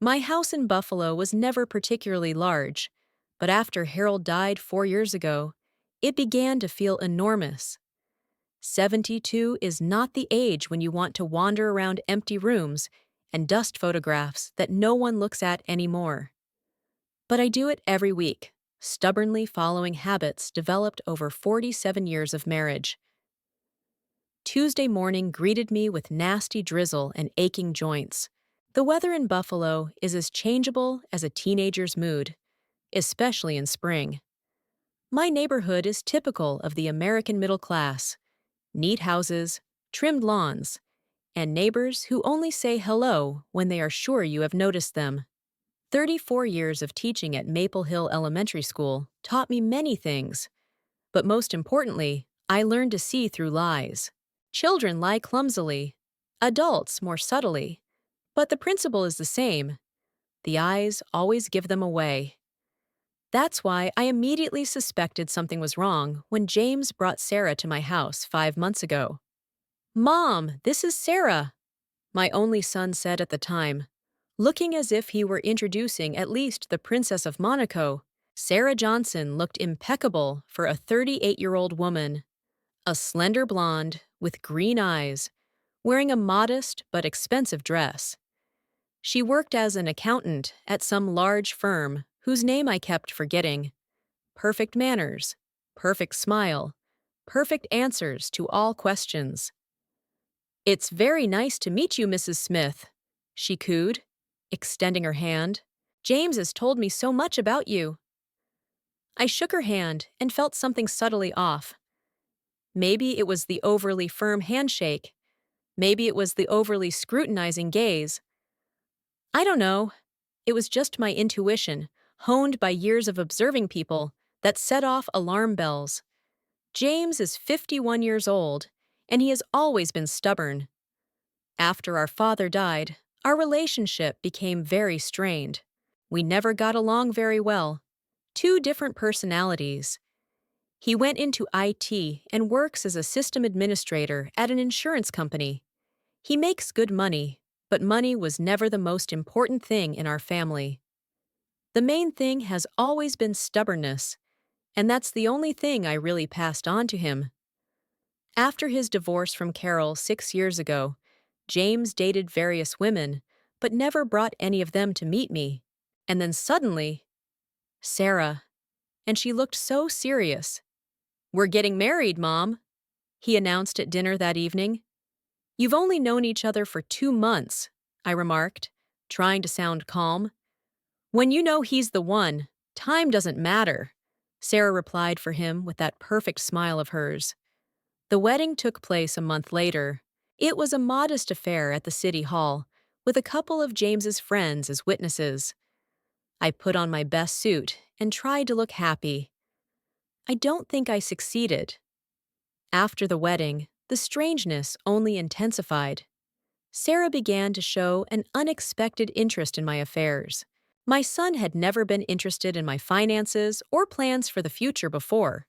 My house in Buffalo was never particularly large, but after Harold died 4 years ago, it began to feel enormous. 72 is not the age when you want to wander around empty rooms and dust photographs that no one looks at anymore. But I do it every week, stubbornly following habits developed over 47 years of marriage. Tuesday morning greeted me with nasty drizzle and aching joints. The weather in Buffalo is as changeable as a teenager's mood, especially in spring. My neighborhood is typical of the American middle class: neat houses, trimmed lawns, and neighbors who only say hello when they are sure you have noticed them. 34 years of teaching at Maple Hill Elementary School taught me many things, but most importantly, I learned to see through lies. Children lie clumsily, adults more subtly, but the principle is the same. The eyes always give them away. That's why I immediately suspected something was wrong when James brought Sarah to my house 5 months ago. "Mom, this is Sarah," my only son said at the time, looking as if he were introducing at least the Princess of Monaco. Sarah Johnson looked impeccable for a 38-year-old woman, a slender blonde with green eyes, wearing a modest but expensive dress. She worked as an accountant at some large firm whose name I kept forgetting. Perfect manners, perfect smile, perfect answers to all questions. "It's very nice to meet you, Mrs. Smith," she cooed, extending her hand. "James has told me so much about you." I shook her hand and felt something subtly off. Maybe it was the overly firm handshake. Maybe it was the overly scrutinizing gaze. I don't know. It was just my intuition, honed by years of observing people, that set off alarm bells. James is 51 years old, and he has always been stubborn. After our father died, our relationship became very strained. We never got along very well. Two different personalities. He went into IT and works as a system administrator at an insurance company. He makes good money, but money was never the most important thing in our family. The main thing has always been stubbornness, and that's the only thing I really passed on to him. After his divorce from Carol 6 years ago, James dated various women, but never brought any of them to meet me. And then suddenly, Sarah. And she looked so serious. "We're getting married, Mom," he announced at dinner that evening. "You've only known each other for 2 months," I remarked, trying to sound calm. "When you know he's the one, time doesn't matter," Sarah replied for him with that perfect smile of hers. The wedding took place a month later. It was a modest affair at the city hall, with a couple of James's friends as witnesses. I put on my best suit and tried to look happy. I don't think I succeeded. After the wedding, the strangeness only intensified. Sarah began to show an unexpected interest in my affairs. My son had never been interested in my finances or plans for the future before.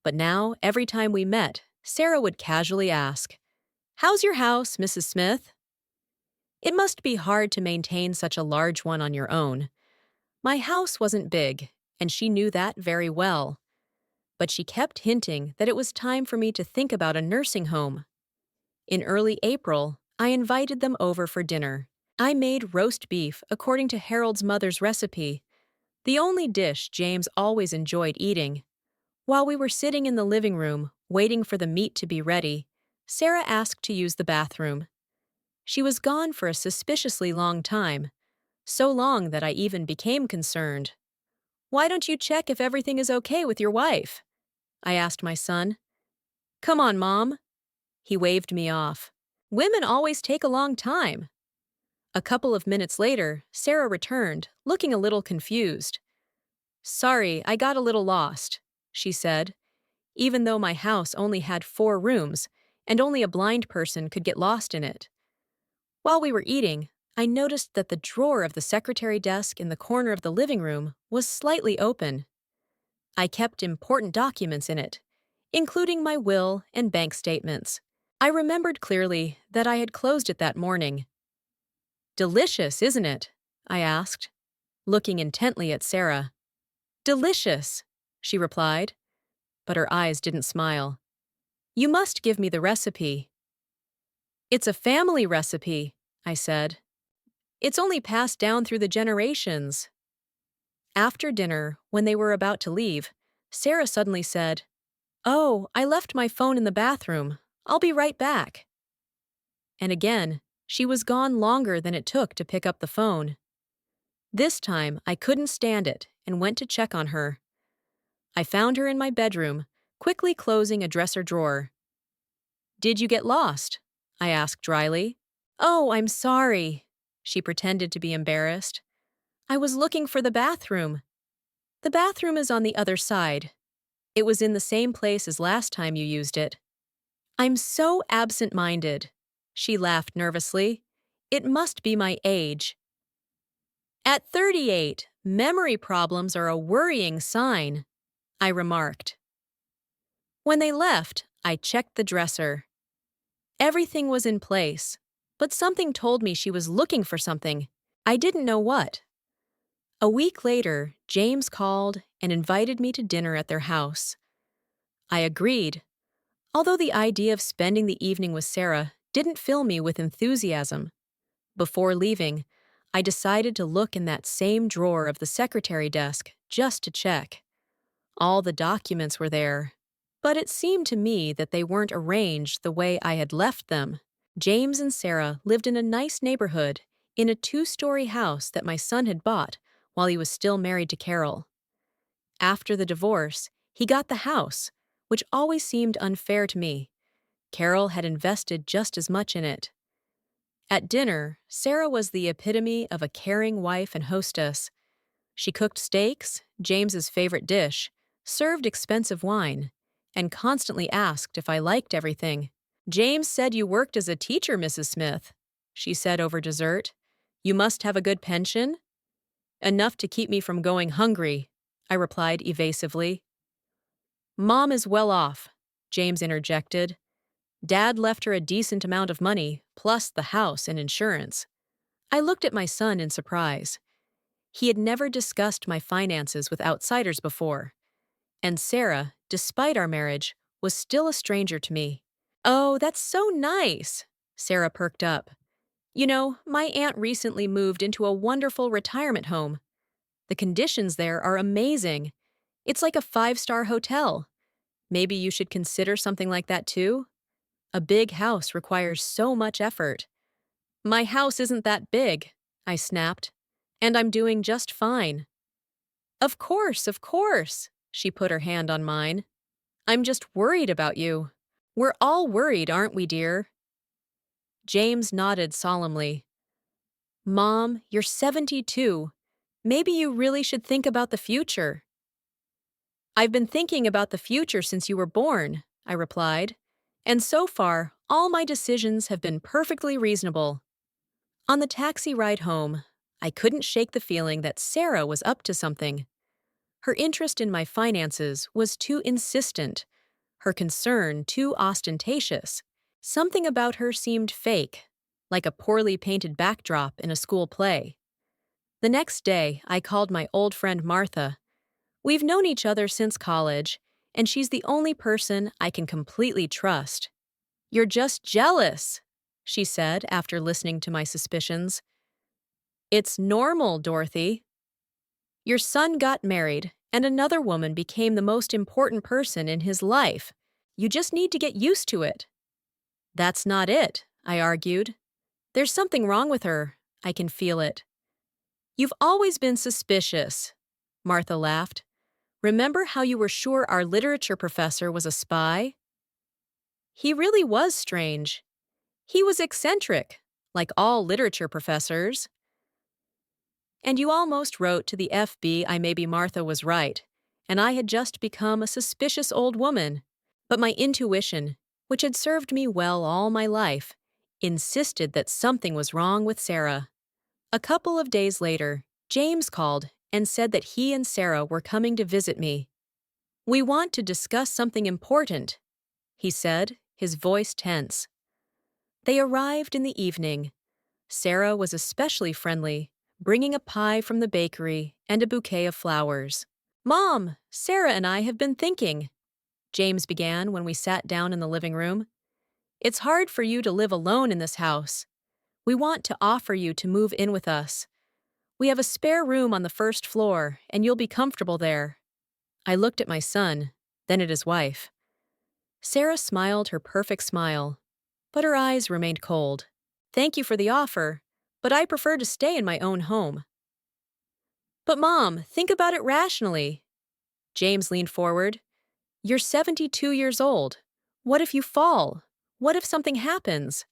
But now, every time we met, Sarah would casually ask, "How's your house, Mrs. Smith?" It must be hard to maintain such a large one on your own. My house wasn't big, and she knew that very well. But she kept hinting that it was time for me to think about a nursing home. In early April, I invited them over for dinner. I made roast beef according to Harold's mother's recipe, the only dish James always enjoyed eating. While we were sitting in the living room, waiting for the meat to be ready, Sarah asked to use the bathroom. She was gone for a suspiciously long time, so long that I even became concerned. "Why don't you check if everything is okay with your wife?" I asked my son. "Come on, Mom." He waved me off. "Women always take a long time." A couple of minutes later, Sarah returned, looking a little confused. "Sorry, I got a little lost," she said, even though my house only had 4 rooms and only a blind person could get lost in it. While we were eating, I noticed that the drawer of the secretary desk in the corner of the living room was slightly open. I kept important documents in it, including my will and bank statements. I remembered clearly that I had closed it that morning. "Delicious, isn't it?" I asked, looking intently at Sarah. Delicious, she replied, but her eyes didn't smile. You must give me the recipe. It's a family recipe, I said. It's only passed down through the generations. After dinner, when they were about to leave, Sarah suddenly said, "Oh, I left my phone in the bathroom. I'll be right back." And again, she was gone longer than it took to pick up the phone. This time, I couldn't stand it and went to check on her. I found her in my bedroom, quickly closing a dresser drawer. "Did you get lost?" I asked dryly. "Oh, I'm sorry." She pretended to be embarrassed. "I was looking for the bathroom." "The bathroom is on the other side. It was in the same place as last time you used it." "I'm so absent-minded." She laughed nervously. "It must be my age." "At 38, memory problems are a worrying sign," I remarked. When they left, I checked the dresser. Everything was in place, but something told me she was looking for something. I didn't know what. A week later, James called and invited me to dinner at their house. I agreed, although the idea of spending the evening with Sarah didn't fill me with enthusiasm. Before leaving, I decided to look in that same drawer of the secretary desk just to check. All the documents were there, but it seemed to me that they weren't arranged the way I had left them. James and Sarah lived in a nice neighborhood in a 2-story house that my son had bought while he was still married to Carol. After the divorce, he got the house, which always seemed unfair to me. Carol had invested just as much in it. At dinner, Sarah was the epitome of a caring wife and hostess. She cooked steaks, James's favorite dish, served expensive wine, and constantly asked if I liked everything. "James said you worked as a teacher, Mrs. Smith," she said over dessert. "You must have a good pension?" "Enough to keep me from going hungry," I replied evasively. "Mom is well off," James interjected. "Dad left her a decent amount of money, plus the house and insurance." I looked at my son in surprise. He had never discussed my finances with outsiders before, and Sarah, despite our marriage, was still a stranger to me. "Oh, that's so nice," Sarah perked up. "You know, my aunt recently moved into a wonderful retirement home. The conditions there are amazing. It's like a 5-star hotel. Maybe you should consider something like that too? A big house requires so much effort." "My house isn't that big," I snapped, "and I'm doing just fine." Of course," she put her hand on mine. "I'm just worried about you. We're all worried, aren't we, dear?" James nodded solemnly. "Mom, you're 72. Maybe you really should think about the future." "I've been thinking about the future since you were born," I replied, "and so far, all my decisions have been perfectly reasonable." On the taxi ride home, I couldn't shake the feeling that Sarah was up to something. Her interest in my finances was too insistent, her concern too ostentatious. Something about her seemed fake, like a poorly painted backdrop in a school play. The next day, I called my old friend Martha. We've known each other since college, and she's the only person I can completely trust. "You're just jealous," she said after listening to my suspicions. "It's normal, Dorothy. Your son got married, and another woman became the most important person in his life. You just need to get used to it." "That's not it," I argued. "There's something wrong with her. I can feel it." "You've always been suspicious," Martha laughed. "Remember how you were sure our literature professor was a spy?" "He really was strange. He was eccentric, like all literature professors." "And you almost wrote to the FB maybe Martha was right, and I had just become a suspicious old woman. But my intuition, which had served me well all my life, insisted that something was wrong with Sarah. A couple of days later, James called and said that he and Sarah were coming to visit me. "We want to discuss something important," he said, his voice tense. They arrived in the evening. Sarah was especially friendly, bringing a pie from the bakery and a bouquet of flowers. "Mom, Sarah and I have been thinking," James began when we sat down in the living room. "It's hard for you to live alone in this house. We want to offer you to move in with us. We have a spare room on the first floor, and you'll be comfortable there." I looked at my son, then at his wife. Sarah smiled her perfect smile, but her eyes remained cold. "Thank you for the offer, but I prefer to stay in my own home." "But Mom, think about it rationally." James leaned forward. "You're 72 years old. What if you fall? What if something happens?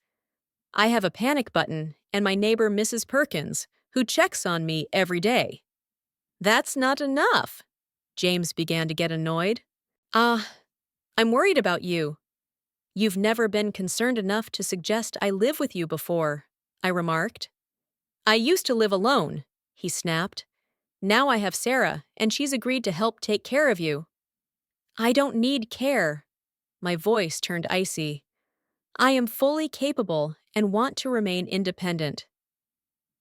I have a panic button and my neighbor Mrs. Perkins, who checks on me every day." "That's not enough." James began to get annoyed. I'm worried about you. You've never been concerned enough to suggest I live with you before," I remarked. "I used to live alone," he snapped. "Now I have Sarah, and she's agreed to help take care of you." "I don't need care." My voice turned icy. "I am fully capable and want to remain independent."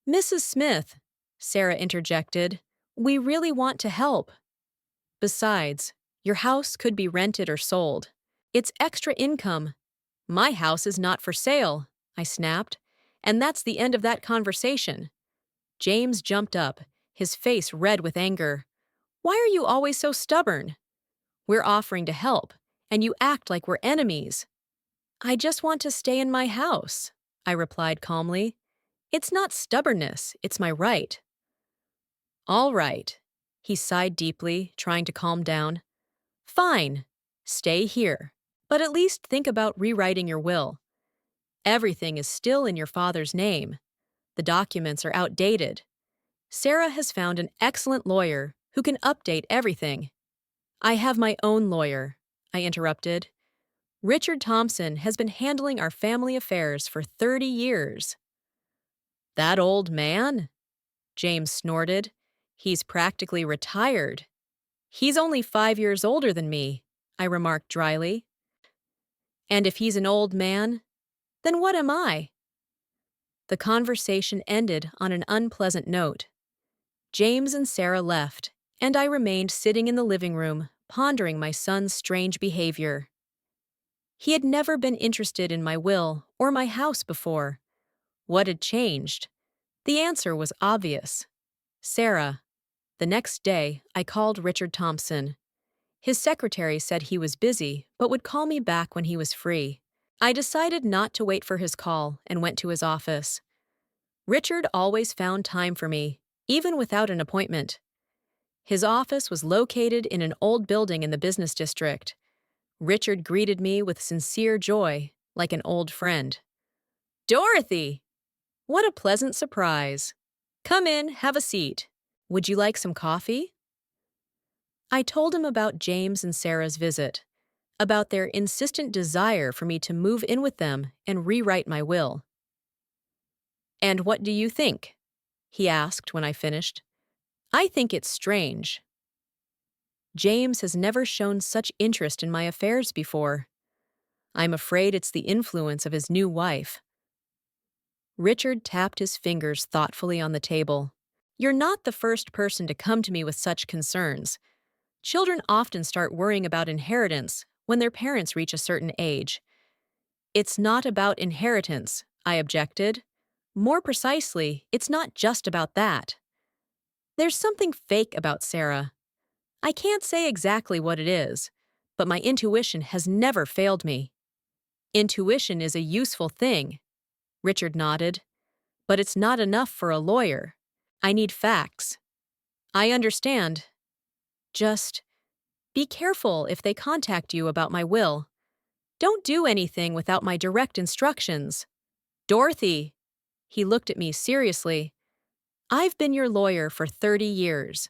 "Mrs. Smith," Sarah interjected, "we really want to help. Besides, your house could be rented or sold. It's extra income." "My house is not for sale," I snapped, and that's the end of that conversation. James jumped up, his face red with anger. "Why are you always so stubborn? We're offering to help, and you act like we're enemies." "I just want to stay in my house," I replied calmly. "It's not stubbornness, it's my right." "All right." He sighed deeply, trying to calm down. "Fine. Stay here. But at least think about rewriting your will. Everything is still in your father's name. The documents are outdated. Sarah has found an excellent lawyer who can update everything." "I have my own lawyer," I interrupted. "Richard Thompson has been handling our family affairs for 30 years." "That old man?" James snorted. "He's practically retired." "He's only 5 years older than me," I remarked dryly. "And if he's an old man, then what am I?" The conversation ended on an unpleasant note. James and Sarah left, and I remained sitting in the living room, pondering my son's strange behavior. He had never been interested in my will or my house before. What had changed? The answer was obvious. Sarah. The next day, I called Richard Thompson. His secretary said he was busy, but would call me back when he was free. I decided not to wait for his call and went to his office. Richard always found time for me, even without an appointment. His office was located in an old building in the business district. Richard greeted me with sincere joy, like an old friend. "Dorothy! What a pleasant surprise. Come in, have a seat. Would you like some coffee?" I told him about James and Sarah's visit, about their insistent desire for me to move in with them and rewrite my will. "And what do you think?" he asked when I finished. "I think it's strange. James has never shown such interest in my affairs before. I'm afraid it's the influence of his new wife." Richard tapped his fingers thoughtfully on the table. "You're not the first person to come to me with such concerns. Children often start worrying about inheritance when their parents reach a certain age." "It's not about inheritance," I objected. "More precisely, it's not just about that. There's something fake about Sarah. I can't say exactly what it is, but my intuition has never failed me." "Intuition is a useful thing," Richard nodded, "but it's not enough for a lawyer. I need facts." "I understand. Just be careful if they contact you about my will. Don't do anything without my direct instructions." "Dorothy!" He looked at me seriously. "I've been your lawyer for 30 years.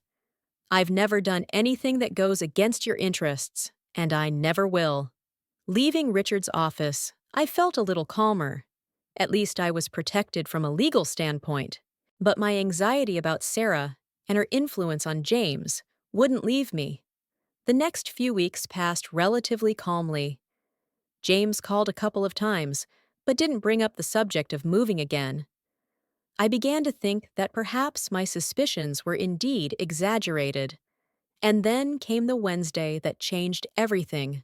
I've never done anything that goes against your interests, and I never will." Leaving Richard's office, I felt a little calmer. At least I was protected from a legal standpoint. But my anxiety about Sarah and her influence on James wouldn't leave me. The next few weeks passed relatively calmly. James called a couple of times, but didn't bring up the subject of moving again. I began to think that perhaps my suspicions were indeed exaggerated. And then came the Wednesday that changed everything.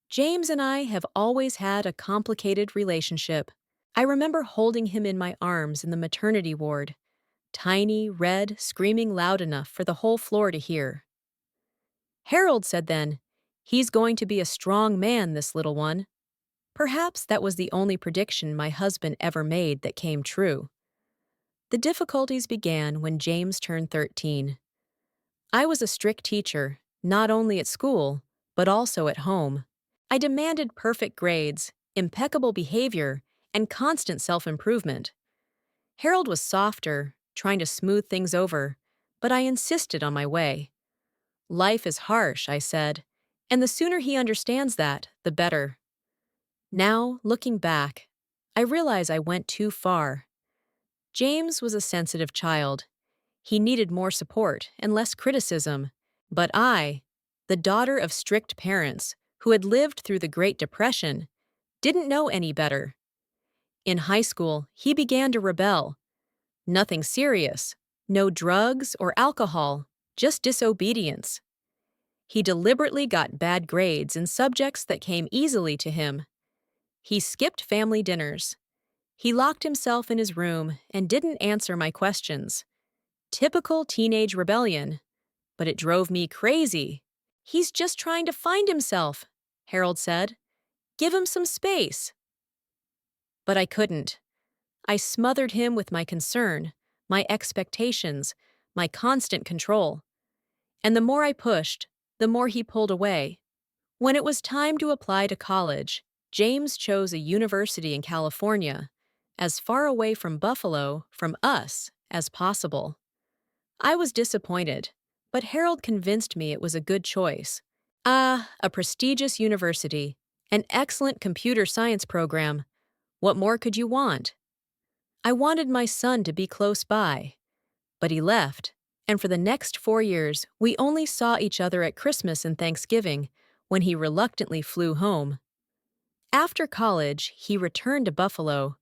James and I have always had a complicated relationship. I remember holding him in my arms in the maternity ward, tiny, red, screaming loud enough for the whole floor to hear. Harold said then, "He's going to be a strong man, this little one." Perhaps that was the only prediction my husband ever made that came true. The difficulties began when James turned 13. I was a strict teacher, not only at school, but also at home. I demanded perfect grades, impeccable behavior, and constant self-improvement. Harold was softer, trying to smooth things over, but I insisted on my way. Life is harsh, I said, and the sooner he understands that, the better. Now, looking back, I realize I went too far. James was a sensitive child. He needed more support and less criticism. But I, the daughter of strict parents who had lived through the Great Depression, didn't know any better. In high school, he began to rebel. Nothing serious, no drugs or alcohol, just disobedience. He deliberately got bad grades in subjects that came easily to him. He skipped family dinners. He locked himself in his room and didn't answer my questions. Typical teenage rebellion. But it drove me crazy. "He's just trying to find himself," Harold said. "Give him some space." But I couldn't. I smothered him with my concern, my expectations, my constant control. And the more I pushed, the more he pulled away. When it was time to apply to college, James chose a university in California, as far away from Buffalo, from us, as possible. I was disappointed, but Harold convinced me it was a good choice. A prestigious university, an excellent computer science program. What more could you want? I wanted my son to be close by. But he left, and for the next 4 years, we only saw each other at Christmas and Thanksgiving, when he reluctantly flew home. After college, he returned to Buffalo,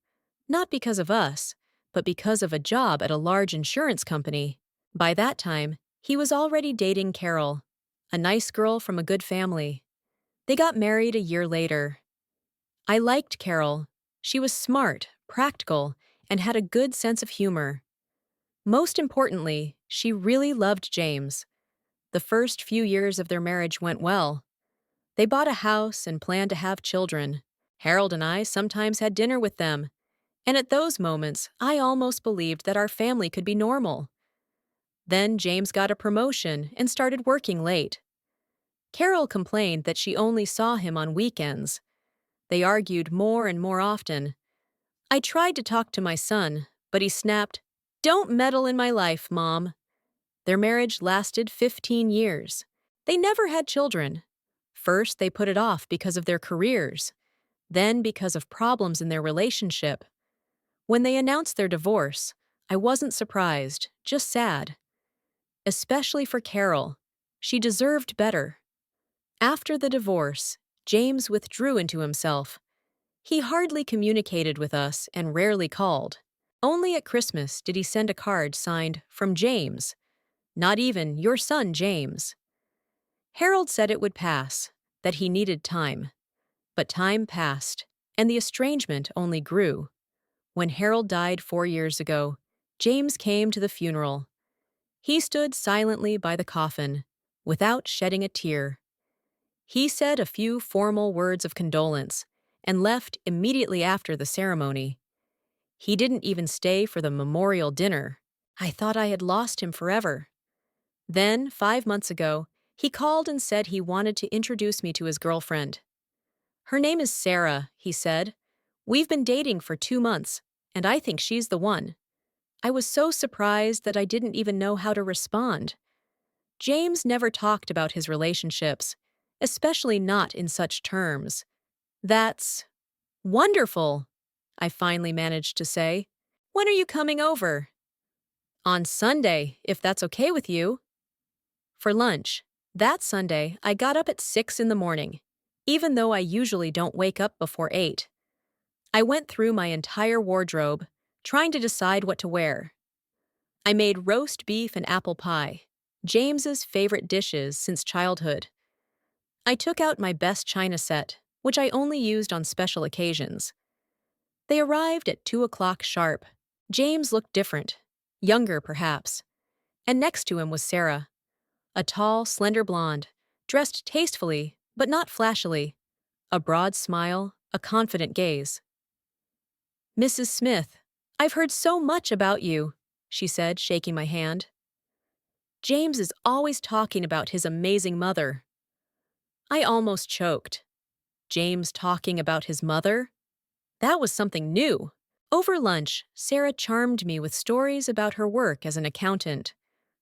not because of us, but because of a job at a large insurance company. By that time, he was already dating Carol, a nice girl from a good family. They got married a year later. I liked Carol. She was smart, practical, and had a good sense of humor. Most importantly, she really loved James. The first few years of their marriage went well. They bought a house and planned to have children. Harold and I sometimes had dinner with them. And at those moments, I almost believed that our family could be normal. Then James got a promotion and started working late. Carol complained that she only saw him on weekends. They argued more and more often. I tried to talk to my son, but he snapped, "Don't meddle in my life, Mom." Their marriage lasted 15 years. They never had children. First, they put it off because of their careers, then because of problems in their relationship. When they announced their divorce, I wasn't surprised, just sad. Especially for Carol. She deserved better. After the divorce, James withdrew into himself. He hardly communicated with us and rarely called. Only at Christmas did he send a card signed, "From James." Not even, "Your son, James." Harold said it would pass, that he needed time. But time passed, and the estrangement only grew. When Harold died 4 years ago, James came to the funeral. He stood silently by the coffin, without shedding a tear. He said a few formal words of condolence and left immediately after the ceremony. He didn't even stay for the memorial dinner. I thought I had lost him forever. Then, 5 months ago, he called and said he wanted to introduce me to his girlfriend. "Her name is Sarah," he said. "We've been dating for 2 months, and I think she's the one." I was so surprised that I didn't even know how to respond. James never talked about his relationships, especially not in such terms. "That's wonderful," I finally managed to say. "When are you coming over?" "On Sunday, if that's okay with you." For lunch, that Sunday, I got up at 6 in the morning, even though I usually don't wake up before 8. I went through my entire wardrobe, trying to decide what to wear. I made roast beef and apple pie, James's favorite dishes since childhood. I took out my best china set, which I only used on special occasions. They arrived at 2 o'clock sharp. James looked different, younger perhaps, and next to him was Sarah, a tall, slender blonde, dressed tastefully, but not flashily, a broad smile, a confident gaze. "Mrs. Smith, I've heard so much about you," she said, shaking my hand. "James is always talking about his amazing mother." I almost choked. James talking about his mother? That was something new. Over lunch, Sarah charmed me with stories about her work as an accountant,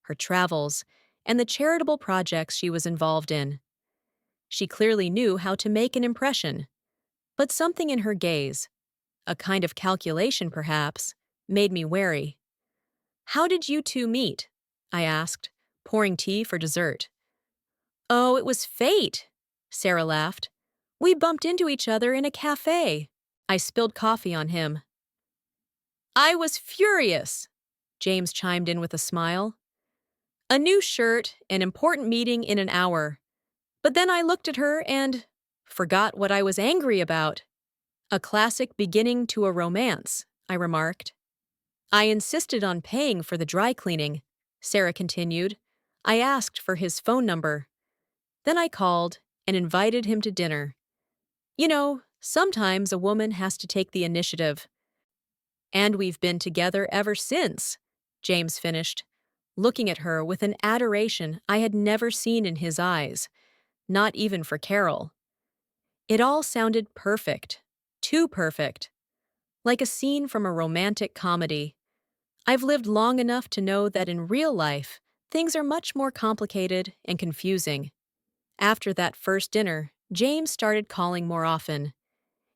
her travels, and the charitable projects she was involved in. She clearly knew how to make an impression, but something in her gaze, a kind of calculation perhaps, made me wary. "How did you two meet?" I asked, pouring tea for dessert. "Oh, it was fate," Sarah laughed. "We bumped into each other in a cafe." I spilled coffee on him. "I was furious," James chimed in with a smile. "A new shirt, an important meeting in an hour. But then I looked at her and forgot what I was angry about." "A classic beginning to a romance," I remarked. "I insisted on paying for the dry cleaning," Sarah continued. "I asked for his phone number. Then I called and invited him to dinner. You know, sometimes a woman has to take the initiative." "And we've been together ever since," James finished, looking at her with an adoration I had never seen in his eyes, not even for Carol. It all sounded perfect, too perfect, like a scene from a romantic comedy. I've lived long enough to know that in real life, things are much more complicated and confusing. After that first dinner, James started calling more often.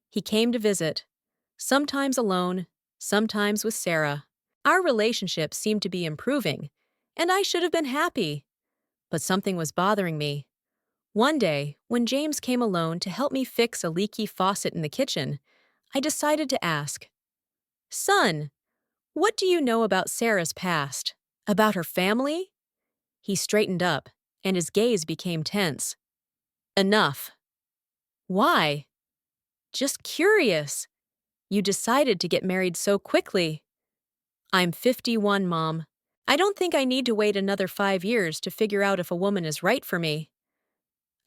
He came to visit, sometimes alone, sometimes with Sarah. Our relationship seemed to be improving, and I should have been happy. But something was bothering me. One day, when James came alone to help me fix a leaky faucet in the kitchen, I decided to ask, "Son, what do you know about Sarah's past? About her family?" He straightened up, and his gaze became tense. "Enough." "Why?" "Just curious. You decided to get married so quickly." "I'm 51, Mom. I don't think I need to wait another 5 years to figure out if a woman is right for me."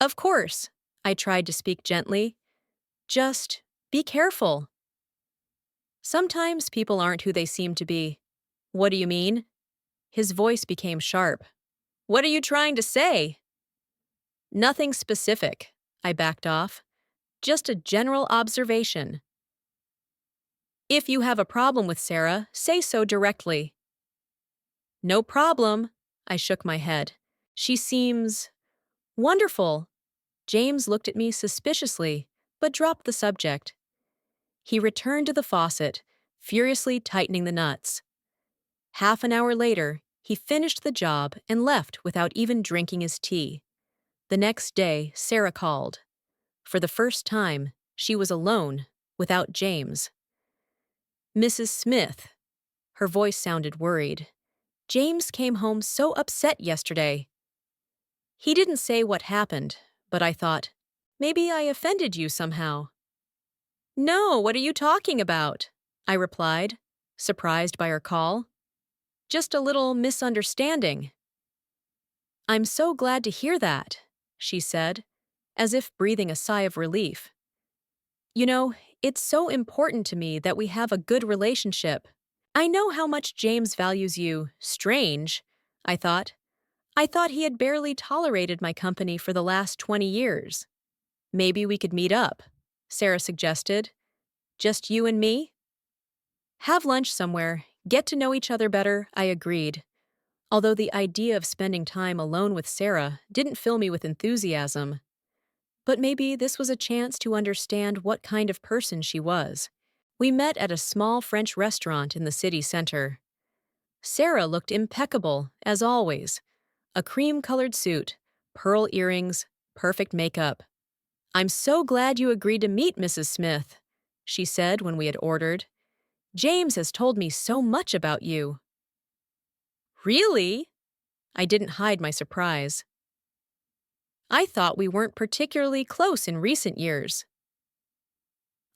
"Of course," I tried to speak gently. "Just be careful. Sometimes people aren't who they seem to be." "What do you mean?" His voice became sharp. "What are you trying to say?" "Nothing specific," I backed off. "Just a general observation. If you have a problem with Sarah, say so directly." "No problem," I shook my head. "She seems wonderful." James looked at me suspiciously, but dropped the subject. He returned to the faucet, furiously tightening the nuts. Half an hour later, he finished the job and left without even drinking his tea. The next day, Sarah called. For the first time, she was alone, without James. "Mrs. Smith." Her voice sounded worried. "James came home so upset yesterday." He didn't say what happened, but I thought, maybe I offended you somehow. "No, what are you talking about?" I replied, surprised by her call. "Just a little misunderstanding." "I'm so glad to hear that," she said, as if breathing a sigh of relief. "You know, it's so important to me that we have a good relationship. I know how much James values you. Strange," I thought. "I thought he had barely tolerated my company for the last 20 years. Maybe we could meet up," Sarah suggested. "Just you and me?" "Have lunch somewhere, get to know each other better," I agreed, although the idea of spending time alone with Sarah didn't fill me with enthusiasm. But maybe this was a chance to understand what kind of person she was. We met at a small French restaurant in the city center. Sarah looked impeccable, as always. A cream-colored suit, pearl earrings, perfect makeup. "I'm so glad you agreed to meet Mrs. Smith," she said when we had ordered. James has told me so much about you. Really? I didn't hide my surprise. I thought we weren't particularly close in recent years.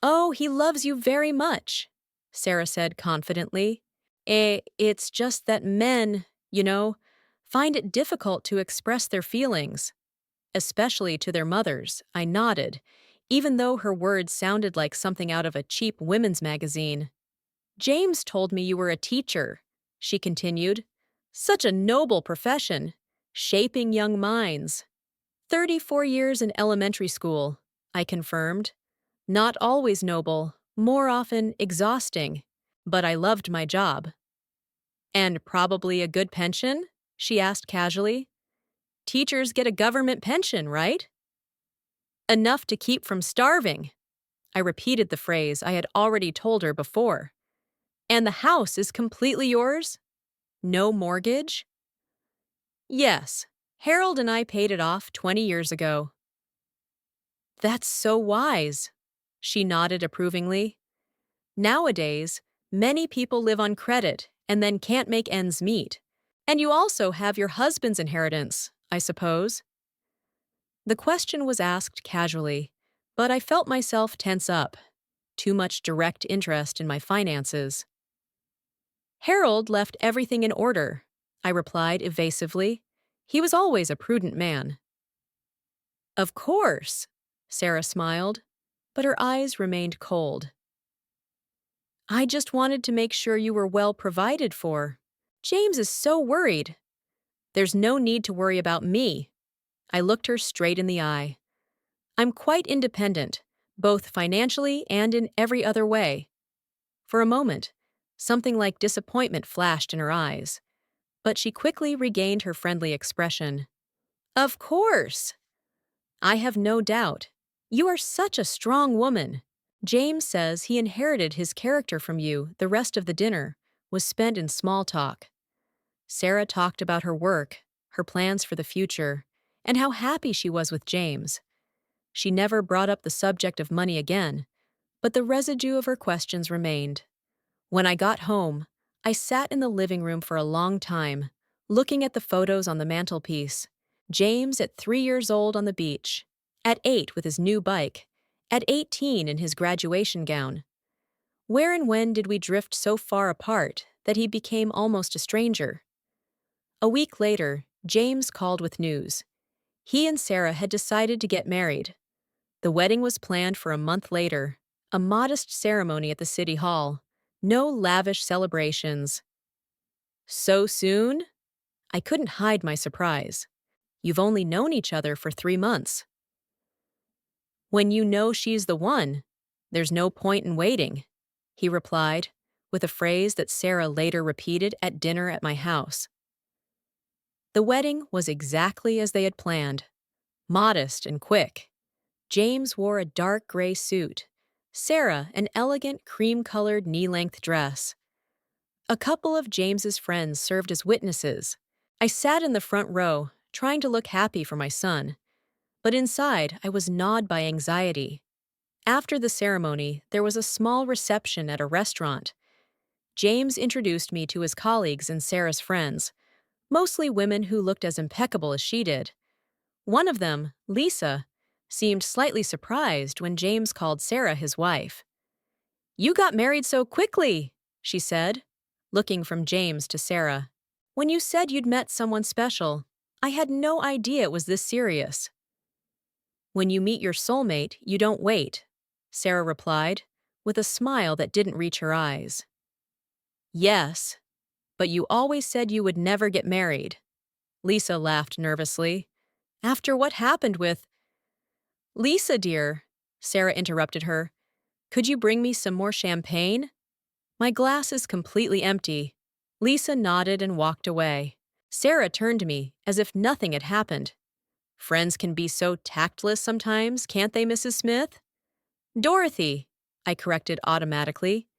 Oh, he loves you very much, Sarah said confidently. It's just that men, find it difficult to express their feelings, especially to their mothers. I nodded, even though her words sounded like something out of a cheap women's magazine. James told me you were a teacher, she continued. Such a noble profession, shaping young minds. 34 years in elementary school, I confirmed. Not always noble, more often exhausting, but I loved my job. And probably a good pension? She asked casually. Teachers get a government pension, right? Enough to keep from starving. I repeated the phrase I had already told her before. And the house is completely yours? No mortgage? Yes. Harold and I paid it off 20 years ago. That's so wise. She nodded approvingly. Nowadays, many people live on credit and then can't make ends meet. And you also have your husband's inheritance, I suppose. The question was asked casually, but I felt myself tense up. Too much direct interest in my finances. Harold left everything in order, I replied evasively. He was always a prudent man. Of course, Sarah smiled, but her eyes remained cold. I just wanted to make sure you were well provided for. James is so worried. There's no need to worry about me. I looked her straight in the eye. I'm quite independent, both financially and in every other way. For a moment, something like disappointment flashed in her eyes, but she quickly regained her friendly expression. Of course! I have no doubt. You are such a strong woman. James says he inherited his character from you. The rest of the dinner was spent in small talk. Sarah talked about her work, her plans for the future, and how happy she was with James. She never brought up the subject of money again, but the residue of her questions remained. When I got home, I sat in the living room for a long time, looking at the photos on the mantelpiece. James at 3 years old on the beach, at 8 with his new bike, at 18 in his graduation gown. Where and when did we drift so far apart that he became almost a stranger? A week later, James called with news. He and Sarah had decided to get married. The wedding was planned for a month later, a modest ceremony at the city hall. No lavish celebrations. So soon? I couldn't hide my surprise. You've only known each other for 3 months. When you know she's the one, there's no point in waiting, he replied, with a phrase that Sarah later repeated at dinner at my house. The wedding was exactly as they had planned, modest and quick. James wore a dark gray suit, Sarah an elegant cream-colored knee-length dress. A couple of James's friends served as witnesses. I sat in the front row, trying to look happy for my son, but inside I was gnawed by anxiety. After the ceremony, there was a small reception at a restaurant. James introduced me to his colleagues and Sarah's friends, mostly women who looked as impeccable as she did. One of them, Lisa, seemed slightly surprised when James called Sarah his wife. "You got married so quickly," she said, looking from James to Sarah. "When you said you'd met someone special, I had no idea it was this serious." "When you meet your soulmate, you don't wait," Sarah replied, with a smile that didn't reach her eyes. "Yes, but you always said you would never get married." Lisa laughed nervously. "After what happened with—" "Lisa, dear," Sarah interrupted her, "could you bring me some more champagne? My glass is completely empty." Lisa nodded and walked away. Sarah turned to me as if nothing had happened. "Friends can be so tactless sometimes, can't they, Mrs. Smith?" "Dorothy," I corrected automatically.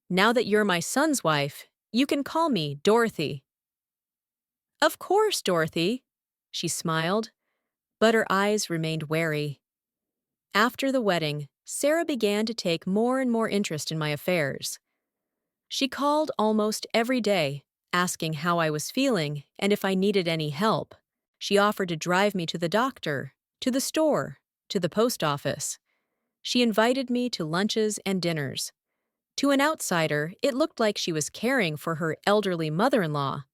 "Now that you're my son's wife, you can call me Dorothy." "Of course, Dorothy," she smiled, but her eyes remained wary. After the wedding, Sarah began to take more and more interest in my affairs. She called almost every day, asking how I was feeling and if I needed any help. She offered to drive me to the doctor, to the store, to the post office. She invited me to lunches and dinners. To an outsider, it looked like she was caring for her elderly mother-in-law.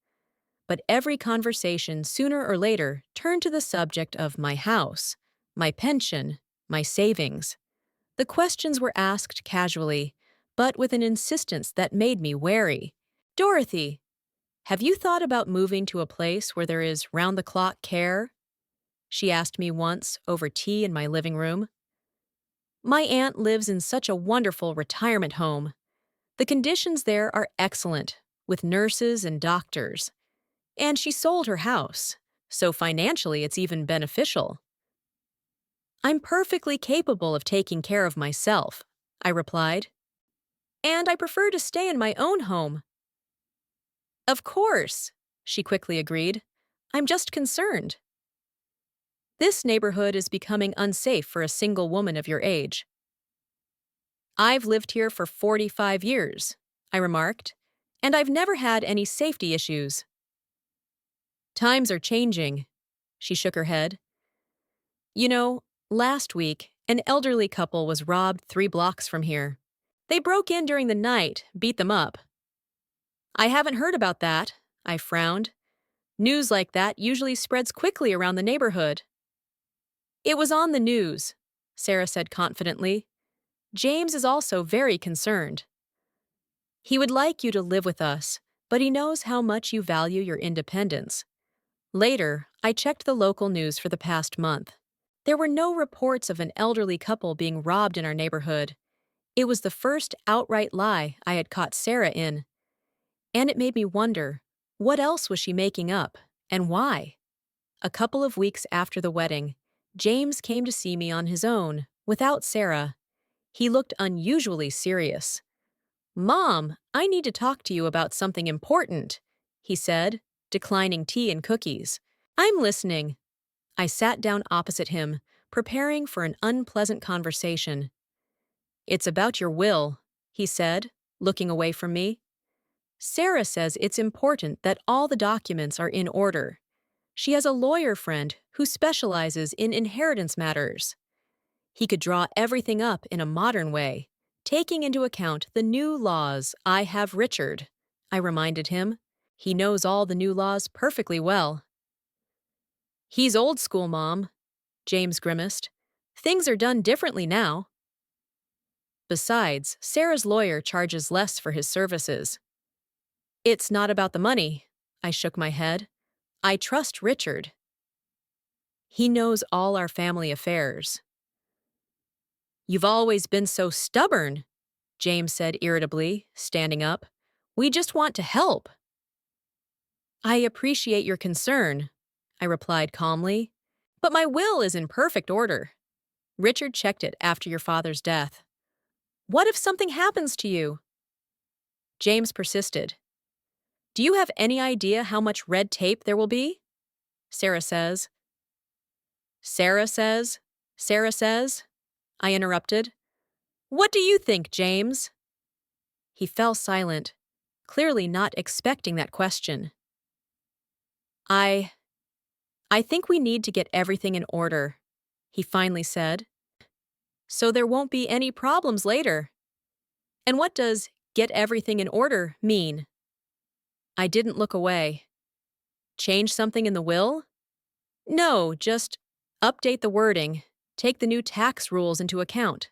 But every conversation sooner or later turned to the subject of my house, my pension, my savings. The questions were asked casually, but with an insistence that made me wary. "Dorothy, have you thought about moving to a place where there is round-the-clock care?" she asked me once over tea in my living room. My aunt lives in such a wonderful retirement home. The conditions there are excellent, with nurses and doctors. And she sold her house, so financially it's even beneficial. "I'm perfectly capable of taking care of myself," I replied. "And I prefer to stay in my own home." "Of course," she quickly agreed. "I'm just concerned. This neighborhood is becoming unsafe for a single woman of your age." "I've lived here for 45 years," I remarked, "and I've never had any safety issues." "Times are changing," she shook her head. "You know, last week, an elderly couple was robbed 3 blocks from here. They broke in during the night, beat them up." "I haven't heard about that," I frowned. "News like that usually spreads quickly around the neighborhood." "It was on the news," Sarah said confidently. "James is also very concerned. He would like you to live with us, but he knows how much you value your independence." Later, I checked the local news for the past month. There were no reports of an elderly couple being robbed in our neighborhood. It was the first outright lie I had caught Sarah in. And it made me wonder, what else was she making up, and why? A couple of weeks after the wedding, James came to see me on his own, without Sarah. He looked unusually serious. "Mom, I need to talk to you about something important," he said, declining tea and cookies. "I'm listening." I sat down opposite him, preparing for an unpleasant conversation. "It's about your will," he said, looking away from me. "Sarah says it's important that all the documents are in order. She has a lawyer friend who specializes in inheritance matters. He could draw everything up in a modern way, taking into account the new laws. I have Richard," I reminded him. "He knows all the new laws perfectly well." "He's old school, Mom," James grimaced. "Things are done differently now." Besides, Sarah's lawyer charges less for his services. "It's not about the money," I shook my head. "I trust Richard. He knows all our family affairs." "You've always been so stubborn," James said irritably, standing up. "We just want to help." "I appreciate your concern," I replied calmly. "But my will is in perfect order. Richard checked it after your father's death. What if something happens to you?" James persisted. "Do you have any idea how much red tape there will be?" Sarah says. "Sarah says, Sarah says," I interrupted. "What do you think, James?" He fell silent, clearly not expecting that question. I think we need to get everything in order," he finally said, "so there won't be any problems later." "And what does get everything in order mean?" I didn't look away. "Change something in the will?" "No, just update the wording, take the new tax rules into account."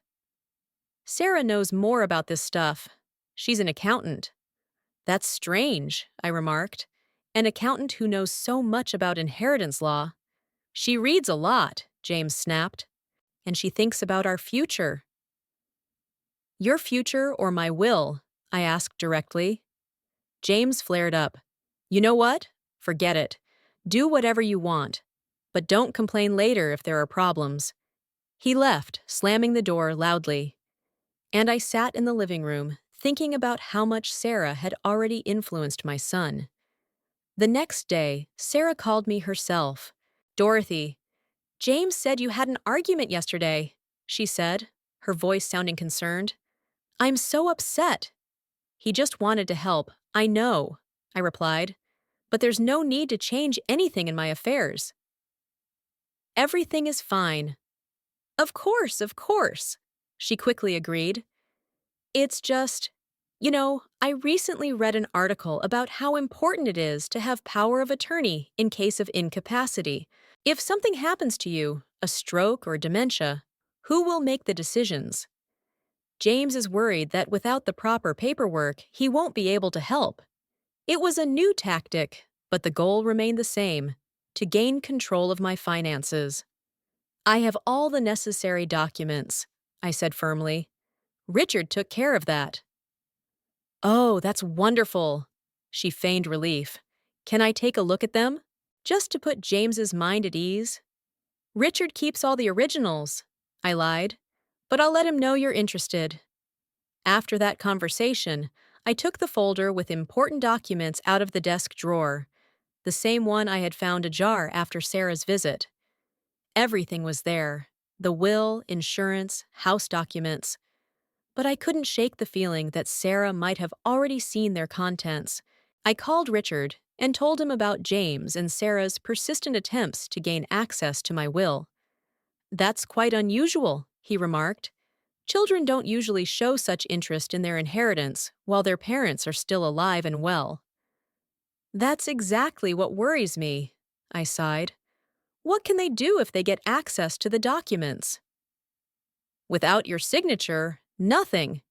"Sarah knows more about this stuff. She's an accountant." "That's strange," I remarked. "An accountant who knows so much about inheritance law." "She reads a lot," James snapped. "And she thinks about our future." "Your future or my will?" I asked directly. James flared up. "You know what? Forget it. Do whatever you want. But don't complain later if there are problems." He left, slamming the door loudly. And I sat in the living room, thinking about how much Sarah had already influenced my son. The next day, Sarah called me herself. "Dorothy, James said you had an argument yesterday," she said, her voice sounding concerned. "I'm so upset." He just wanted to help. I know, I replied. But there's no need to change anything in my affairs. Everything is fine. Of course, she quickly agreed. It's just, I recently read an article about how important it is to have power of attorney in case of incapacity. If something happens to you, a stroke or dementia, who will make the decisions? James is worried that without the proper paperwork, he won't be able to help. It was a new tactic, but the goal remained the same: to gain control of my finances. I have all the necessary documents, I said firmly. Richard took care of that. Oh, that's wonderful. She feigned relief. Can I take a look at them? Just to put James's mind at ease. Richard keeps all the originals, I lied, but I'll let him know you're interested. After that conversation, I took the folder with important documents out of the desk drawer, the same one I had found ajar after Sarah's visit. Everything was there: the will, insurance, house documents. But I couldn't shake the feeling that Sarah might have already seen their contents. I called Richard and told him about James and Sarah's persistent attempts to gain access to my will. That's quite unusual, he remarked. Children don't usually show such interest in their inheritance while their parents are still alive and well. That's exactly what worries me, I sighed. What can they do if they get access to the documents? Without your signature, nothing,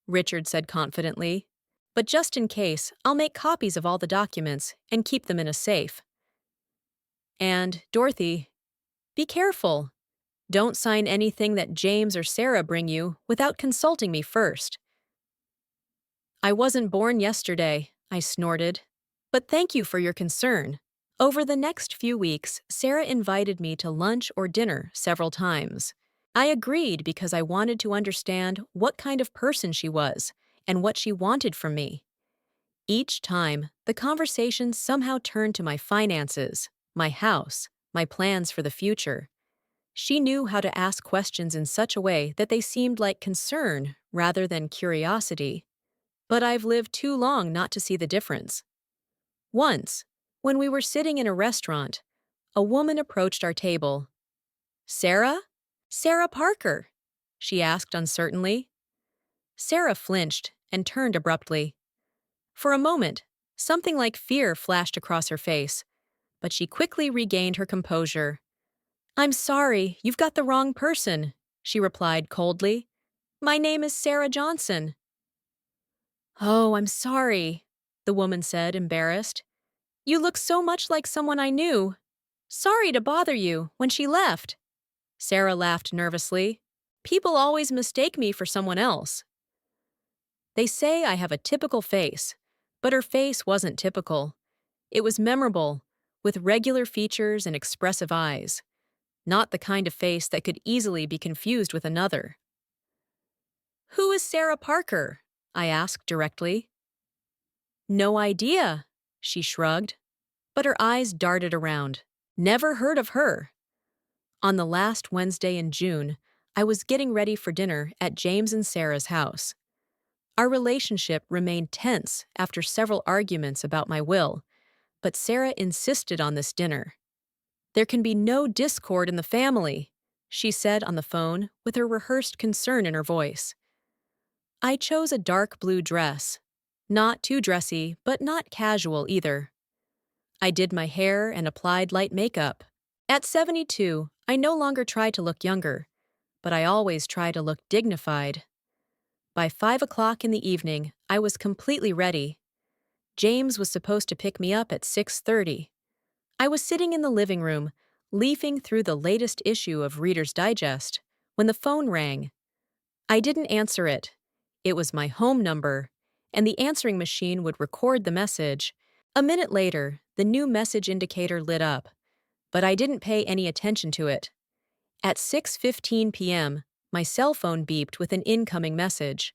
Richard said confidently. But just in case, I'll make copies of all the documents and keep them in a safe. And, Dorothy, be careful. Don't sign anything that James or Sarah bring you without consulting me first. I wasn't born yesterday, I snorted. But thank you for your concern. Over the next few weeks, Sarah invited me to lunch or dinner several times. I agreed because I wanted to understand what kind of person she was and what she wanted from me. Each time, the conversation somehow turned to my finances, my house, my plans for the future. She knew how to ask questions in such a way that they seemed like concern rather than curiosity. But I've lived too long not to see the difference. Once, when we were sitting in a restaurant, a woman approached our table. Sarah? Sarah Parker, she asked uncertainly. Sarah flinched and turned abruptly. For a moment, something like fear flashed across her face, but she quickly regained her composure. I'm sorry, you've got the wrong person, she replied coldly. My name is Sarah Johnson. Oh, I'm sorry, the woman said, embarrassed. You look so much like someone I knew. Sorry to bother you when she left. Sarah laughed nervously. People always mistake me for someone else. They say I have a typical face, but her face wasn't typical. It was memorable, with regular features and expressive eyes. Not the kind of face that could easily be confused with another. Who is Sarah Parker? I asked directly. No idea, she shrugged, but her eyes darted around. Never heard of her. On the last Wednesday in June, I was getting ready for dinner at James and Sarah's house. Our relationship remained tense after several arguments about my will, but Sarah insisted on this dinner. There can be no discord in the family, she said on the phone with her rehearsed concern in her voice. I chose a dark blue dress. Not too dressy, but not casual either. I did my hair and applied light makeup. At 72, I no longer try to look younger, but I always try to look dignified. By 5 o'clock in the evening, I was completely ready. James was supposed to pick me up at 6:30. I was sitting in the living room, leafing through the latest issue of Reader's Digest, when the phone rang. I didn't answer it. It was my home number, and the answering machine would record the message. A minute later, the new message indicator lit up, but I didn't pay any attention to it. At 6:15 p.m., my cell phone beeped with an incoming message.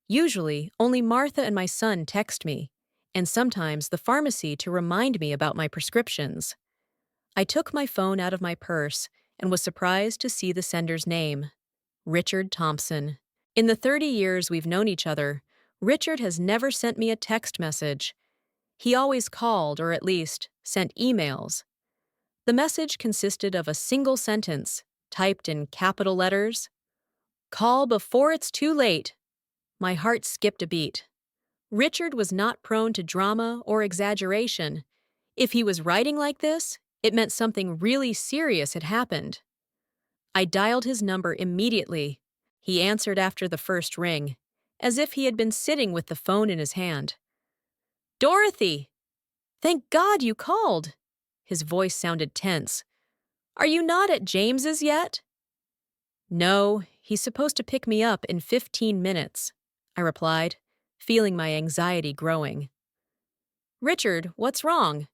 Usually, only Martha and my son text me, and sometimes the pharmacy to remind me about my prescriptions. I took my phone out of my purse and was surprised to see the sender's name, Richard Thompson. In the 30 years we've known each other, Richard has never sent me a text message. He always called, or at least sent emails. The message consisted of a single sentence, typed in capital letters. Call before it's too late. My heart skipped a beat. Richard was not prone to drama or exaggeration. If he was writing like this, it meant something really serious had happened. I dialed his number immediately. He answered after the first ring, as if he had been sitting with the phone in his hand. Dorothy! Thank God you called! His voice sounded tense. Are you not at James's yet? No, he's supposed to pick me up in 15 minutes, I replied, feeling my anxiety growing. Richard, what's wrong?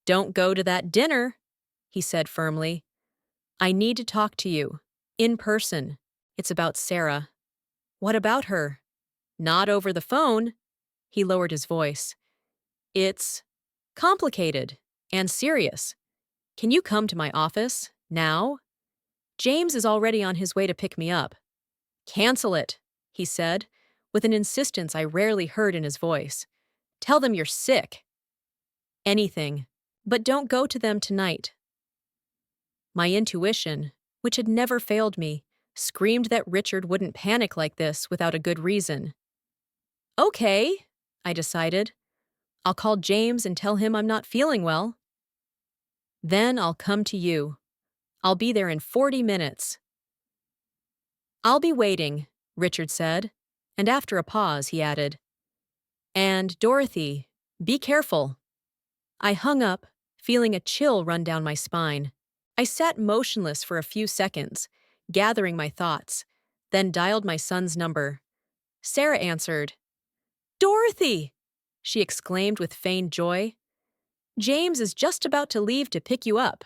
Don't go to that dinner, he said firmly. I need to talk to you. In person. It's about Sarah. What about her? Not over the phone. He lowered his voice. It's complicated and serious. Can you come to my office, now? James is already on his way to pick me up. Cancel it, he said, with an insistence I rarely heard in his voice. Tell them you're sick. Anything, but don't go to them tonight. My intuition, which had never failed me, screamed that Richard wouldn't panic like this without a good reason. Okay, I decided. I'll call James and tell him I'm not feeling well. Then I'll come to you. I'll be there in 40 minutes. I'll be waiting, Richard said, and after a pause he added, And Dorothy, be careful. I hung up, feeling a chill run down my spine. I sat motionless for a few seconds, gathering my thoughts, then dialed my son's number. Sarah answered. Dorothy! She exclaimed with feigned joy. James is just about to leave to pick you up.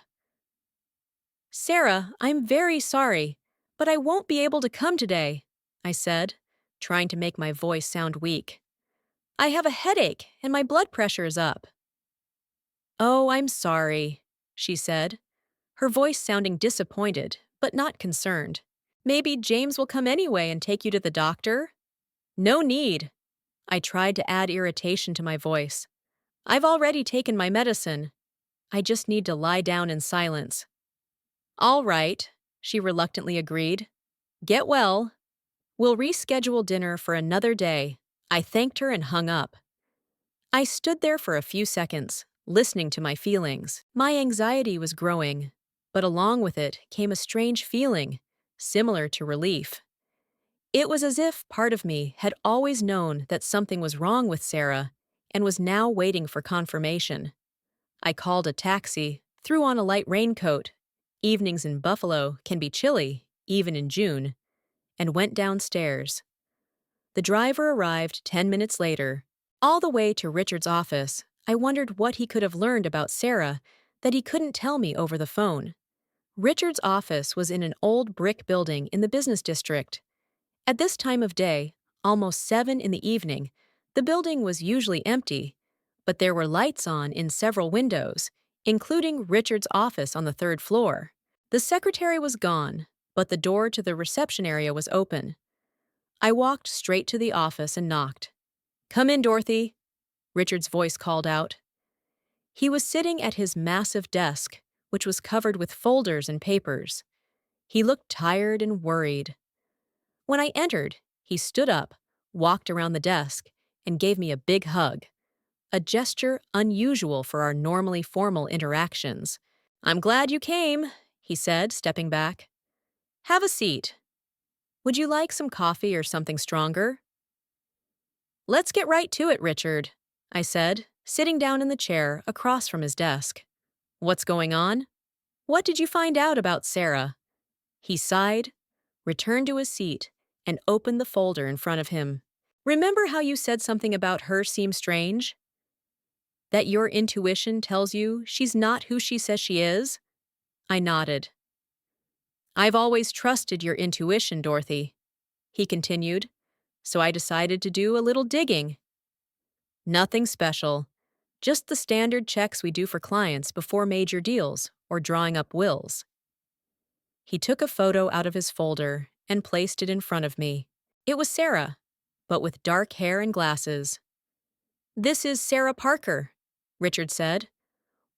Sarah, I'm very sorry, but I won't be able to come today, I said, trying to make my voice sound weak. I have a headache and my blood pressure is up. Oh, I'm sorry, she said, her voice sounding disappointed, but not concerned. Maybe James will come anyway and take you to the doctor? No need. I tried to add irritation to my voice. I've already taken my medicine. I just need to lie down in silence. All right, she reluctantly agreed. Get well. We'll reschedule dinner for another day. I thanked her and hung up. I stood there for a few seconds, listening to my feelings. My anxiety was growing, but along with it came a strange feeling, similar to relief. It was as if part of me had always known that something was wrong with Sarah and was now waiting for confirmation. I called a taxi, threw on a light raincoat. Evenings in Buffalo can be chilly, even in June, and went downstairs. The driver arrived 10 minutes later. All the way to Richard's office, I wondered what he could have learned about Sarah that he couldn't tell me over the phone. Richard's office was in an old brick building in the business district. At this time of day, almost 7 in the evening, the building was usually empty, but there were lights on in several windows, including Richard's office on the 3rd floor. The secretary was gone, but the door to the reception area was open. I walked straight to the office and knocked. Come in, Dorothy, Richard's voice called out. He was sitting at his massive desk, which was covered with folders and papers. He looked tired and worried. When I entered, he stood up, walked around the desk, and gave me a big hug, a gesture unusual for our normally formal interactions. I'm glad you came, he said, stepping back. Have a seat. Would you like some coffee or something stronger? Let's get right to it, Richard, I said, sitting down in the chair across from his desk. What's going on? What did you find out about Sarah? He sighed, returned to his seat, and opened the folder in front of him. Remember how you said something about her seemed strange? That your intuition tells you she's not who she says she is? I nodded. I've always trusted your intuition, Dorothy, he continued, so I decided to do a little digging. Nothing special, just the standard checks we do for clients before major deals or drawing up wills. He took a photo out of his folder and placed it in front of me. It was Sarah. but with dark hair and glasses. "This is Sarah Parker," Richard said.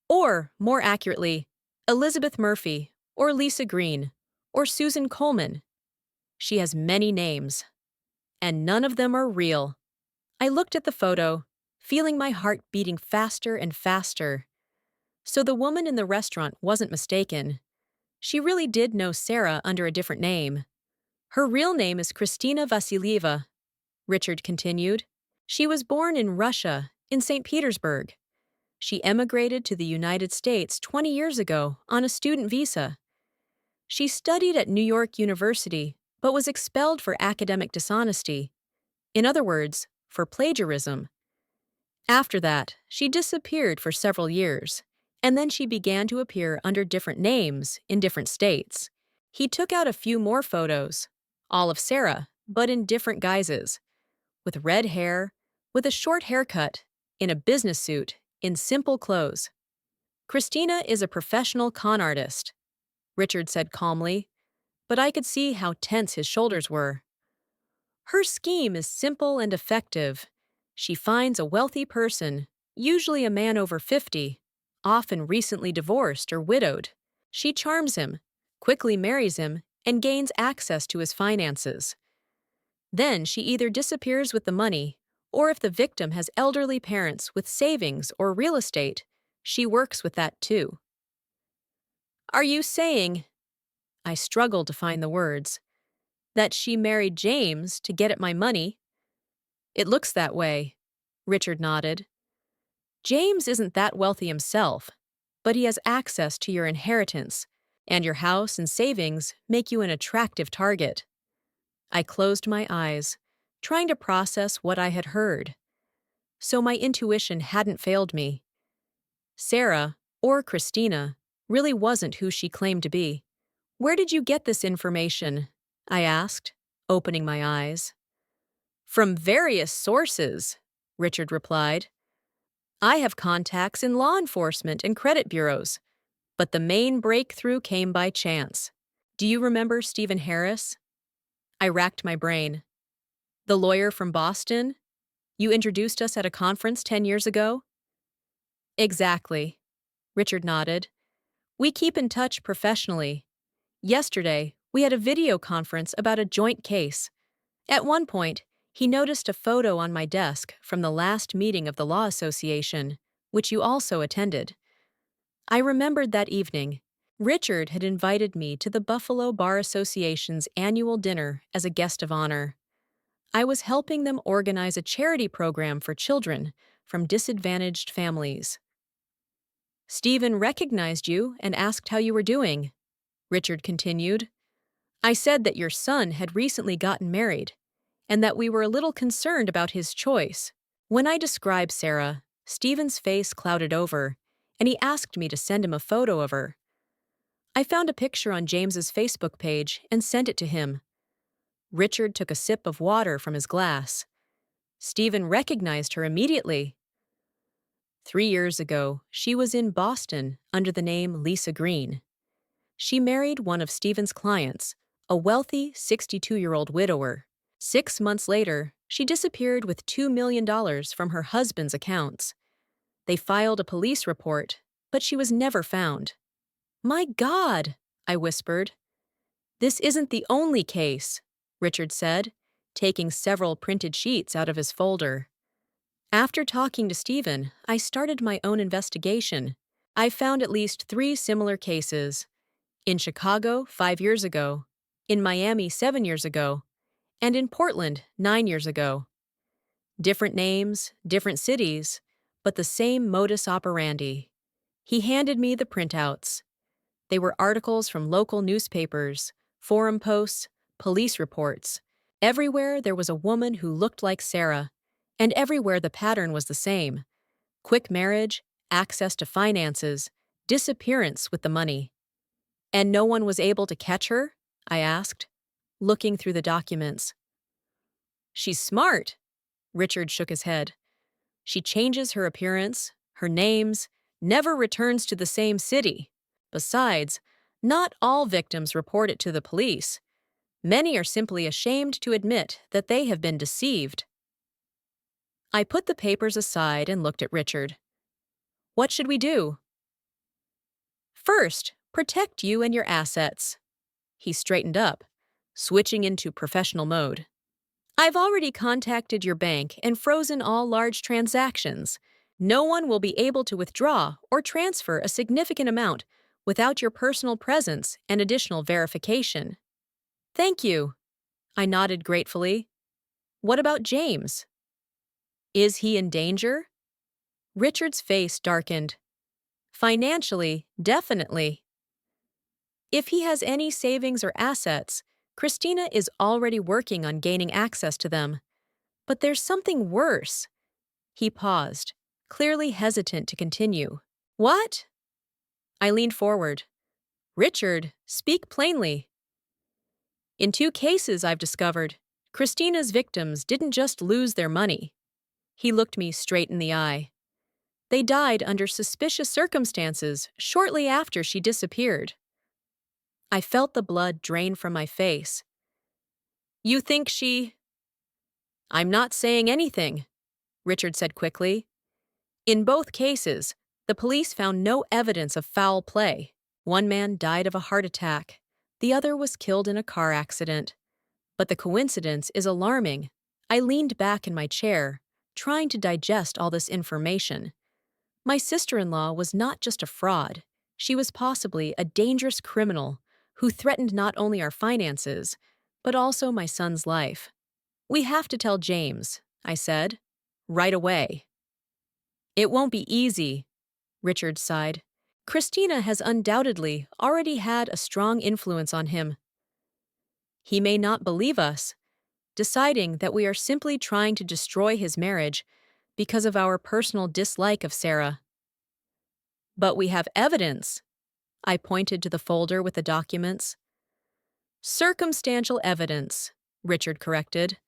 Or, more accurately, Elizabeth Murphy, or Lisa Green, or Susan Coleman. She has many names, and none of them are real. I looked at the photo, feeling my heart beating faster and faster. So the woman in the restaurant wasn't mistaken. She really did know Sarah under a different name. Her real name is Kristina Vasilyeva, Richard continued. She was born in Russia, in St. Petersburg. She emigrated to the United States 20 years ago on a student visa. She studied at New York University, but was expelled for academic dishonesty. In other words, for plagiarism. After that, she disappeared for several years, and then she began to appear under different names in different states. He took out a few more photos, all of Sarah, but in different guises, with red hair, with a short haircut, in a business suit, in simple clothes. "Christina is a professional con artist," Richard said calmly, but I could see how tense his shoulders were. "Her scheme is simple and effective. She finds a wealthy person, usually a man over 50, often recently divorced or widowed. She charms him, quickly marries him, and gains access to his finances. Then she either disappears with the money, or if the victim has elderly parents with savings or real estate, she works with that too." "Are you saying," I struggled to find the words, "that she married James to get at my money?" "It looks that way," Richard nodded. "James isn't that wealthy himself, but he has access to your inheritance, and your house and savings make you an attractive target." I closed my eyes, trying to process what I had heard. So my intuition hadn't failed me. Sarah, or Christina, really wasn't who she claimed to be. "Where did you get this information?" I asked, opening my eyes. "From various sources," Richard replied. "I have contacts in law enforcement and credit bureaus, but the main breakthrough came by chance. Do you remember Stephen Harris?" I racked my brain. "The lawyer from Boston? You introduced us at a conference 10 years ago?" "Exactly," Richard nodded. "We keep in touch professionally. Yesterday, we had a video conference about a joint case. At one point, he noticed a photo on my desk from the last meeting of the Law Association, which you also attended. I remembered that evening. Richard had invited me to the Buffalo Bar Association's annual dinner as a guest of honor. I was helping them organize a charity program for children from disadvantaged families. "Stephen recognized you and asked how you were doing," Richard continued. "I said that your son had recently gotten married, and that we were a little concerned about his choice. When I described Sarah, Stephen's face clouded over, and he asked me to send him a photo of her. I found a picture on James's Facebook page and sent it to him." Richard took a sip of water from his glass. "Stephen recognized her immediately." 3 years ago, she was in Boston under the name Lisa Green. She married one of Stephen's clients, a wealthy 62-year-old widower. 6 months later, she disappeared with $2 million from her husband's accounts. They filed a police report, but she was never found. "My God," I whispered. "This isn't the only case," Richard said, taking several printed sheets out of his folder. "After talking to Stephen, I started my own investigation. I found at least 3 similar cases. In Chicago 5 years ago, in Miami 7 years ago, and in Portland 9 years ago. Different names, different cities, but the same modus operandi." He handed me the printouts. They were articles from local newspapers, forum posts, police reports. Everywhere there was a woman who looked like Sarah, and everywhere the pattern was the same: quick marriage, access to finances, disappearance with the money. "And no one was able to catch her?" I asked, looking through the documents. "She's smart," Richard shook his head. "She changes her appearance, her names, never returns to the same city. Besides, not all victims report it to the police. Many are simply ashamed to admit that they have been deceived. I put the papers aside and looked at Richard. What should we do? First, protect you and your assets. He straightened up, switching into professional mode. I've already contacted your bank and frozen all large transactions. No one will be able to withdraw or transfer a significant amount without your personal presence and additional verification. Thank you. I nodded gratefully. What about James? Is he in danger? Richard's face darkened. Financially, definitely. If he has any savings or assets, Christina is already working on gaining access to them. But there's something worse. He paused, clearly hesitant to continue. What? I leaned forward. Richard, speak plainly. In 2 cases I've discovered, Christina's victims didn't just lose their money. He looked me straight in the eye. They died under suspicious circumstances shortly after she disappeared. I felt the blood drain from my face. You think she... I'm not saying anything, Richard said quickly. In both cases, the police found no evidence of foul play. One man died of a heart attack. The other was killed in a car accident. But the coincidence is alarming. I leaned back in my chair, trying to digest all this information. My sister-in-law was not just a fraud. She was possibly a dangerous criminal who threatened not only our finances, but also my son's life. We have to tell James, I said, right away. It won't be easy, Richard sighed. Christina has undoubtedly already had a strong influence on him. He may not believe us, deciding that we are simply trying to destroy his marriage because of our personal dislike of Sarah. But we have evidence. I pointed to the folder with the documents. Circumstantial evidence, Richard corrected,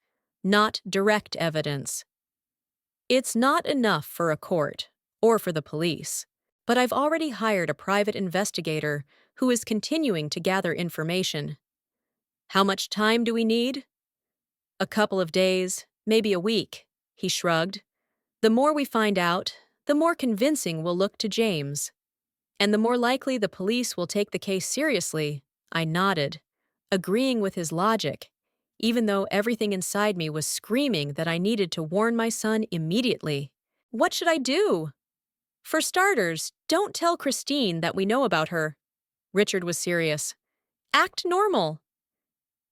not direct evidence. It's not enough for a court, or for the police, but I've already hired a private investigator who is continuing to gather information. How much time do we need? A couple of days, maybe a week, he shrugged. The more we find out, the more convincing we'll look to James. And the more likely the police will take the case seriously, I nodded, agreeing with his logic, even though everything inside me was screaming that I needed to warn my son immediately. What should I do? For starters, don't tell Christine that we know about her. Richard was serious. Act normal.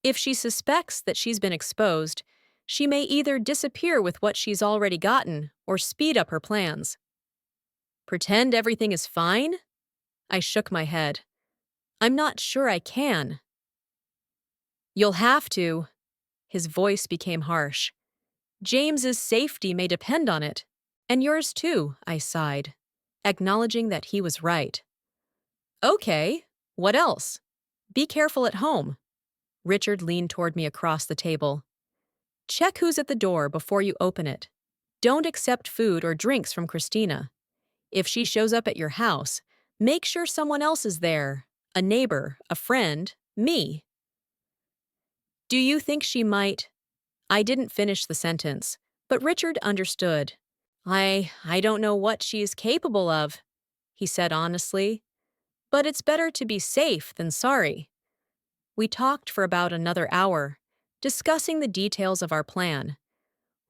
If she suspects that she's been exposed, she may either disappear with what she's already gotten or speed up her plans. Pretend everything is fine? I shook my head. I'm not sure I can. You'll have to. His voice became harsh. James's safety may depend on it. And yours too, I sighed, acknowledging that he was right. Okay, what else? Be careful at home. Richard leaned toward me across the table. Check who's at the door before you open it. Don't accept food or drinks from Christina. If she shows up at your house, make sure someone else is there. A neighbor, a friend, me. Do you think she might... I didn't finish the sentence, but Richard understood. I don't know what she is capable of, he said honestly. But it's better to be safe than sorry. We talked for about another hour, discussing the details of our plan.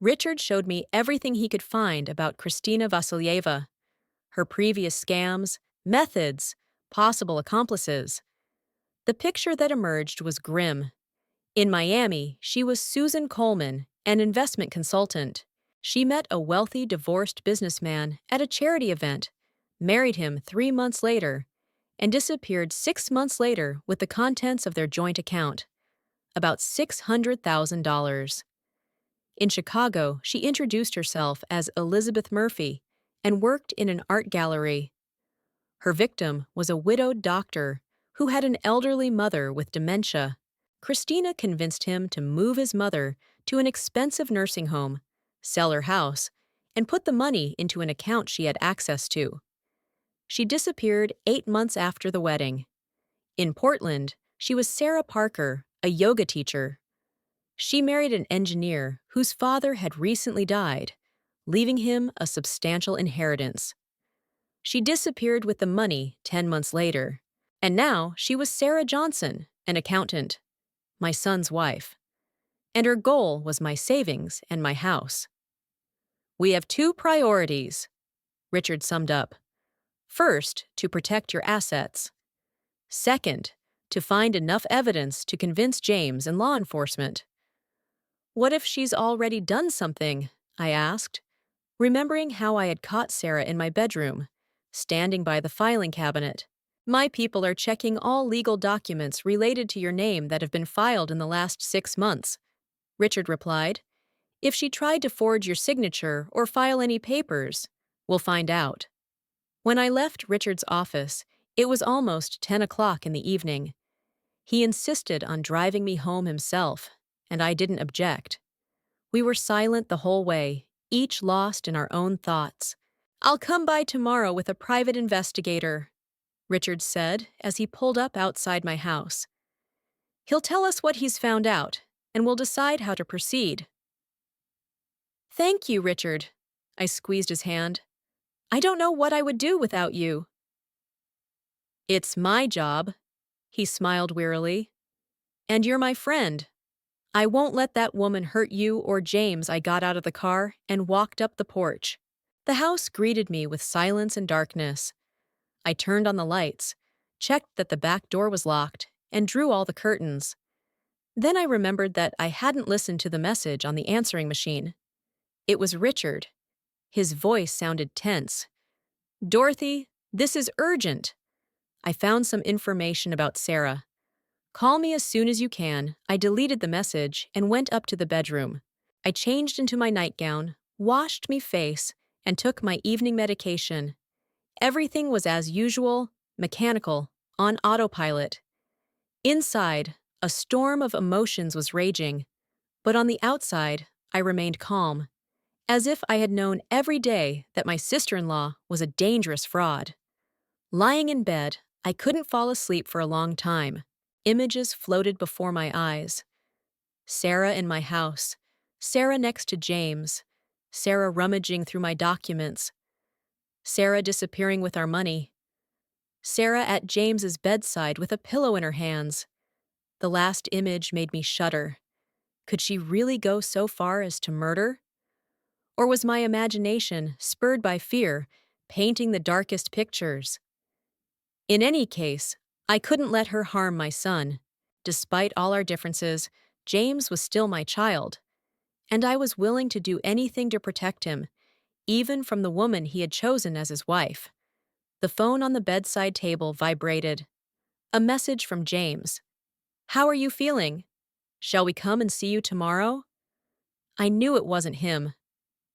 Richard showed me everything he could find about Christina Vasilyeva, her previous scams, methods, possible accomplices. The picture that emerged was grim. In Miami, she was Susan Coleman, an investment consultant. She met a wealthy divorced businessman at a charity event, married him 3 months later, and disappeared 6 months later with the contents of their joint account, about $600,000. In Chicago, she introduced herself as Elizabeth Murphy and worked in an art gallery. Her victim was a widowed doctor who had an elderly mother with dementia. Christina convinced him to move his mother to an expensive nursing home, sell her house, and put the money into an account she had access to. She disappeared 8 months after the wedding. In Portland, she was Sarah Parker, a yoga teacher. She married an engineer whose father had recently died, leaving him a substantial inheritance. She disappeared with the money 10 months later, and now she was Sarah Johnson, an accountant, my son's wife, and her goal was my savings and my house. "We have two priorities," Richard summed up. "First, to protect your assets. Second, to find enough evidence to convince James and law enforcement." "What if she's already done something?" I asked, remembering how I had caught Sarah in my bedroom, standing by the filing cabinet. "My people are checking all legal documents related to your name that have been filed in the last 6 months," Richard replied. "If she tried to forge your signature or file any papers, we'll find out." When I left Richard's office, it was almost 10 o'clock in the evening. He insisted on driving me home himself, and I didn't object. We were silent the whole way, each lost in our own thoughts. "I'll come by tomorrow with a private investigator," Richard said as he pulled up outside my house. "He'll tell us what he's found out, and we'll decide how to proceed." "Thank you, Richard." I squeezed his hand. "I don't know what I would do without you." "It's my job," he smiled wearily. "And you're my friend. I won't let that woman hurt you or James." I got out of the car and walked up the porch. The house greeted me with silence and darkness. I turned on the lights, checked that the back door was locked, and drew all the curtains. Then I remembered that I hadn't listened to the message on the answering machine. It was Richard. His voice sounded tense. "Dorothy, this is urgent." I found some information about Sarah. "Call me as soon as you can." I deleted the message and went up to the bedroom. I changed into my nightgown, washed me face, and took my evening medication. Everything was as usual, mechanical, on autopilot. Inside, a storm of emotions was raging, but on the outside, I remained calm, as if I had known every day that my sister-in-law was a dangerous fraud. Lying in bed, I couldn't fall asleep for a long time. Images floated before my eyes. Sarah in my house, Sarah next to James, Sarah rummaging through my documents, Sarah disappearing with our money, Sarah at James's bedside with a pillow in her hands. The last image made me shudder. Could she really go so far as to murder? Or was my imagination, spurred by fear, painting the darkest pictures? In any case, I couldn't let her harm my son. Despite all our differences, James was still my child, and I was willing to do anything to protect him, even from the woman he had chosen as his wife. The phone on the bedside table vibrated. A message from James. "How are you feeling? Shall we come and see you tomorrow?" I knew it wasn't him.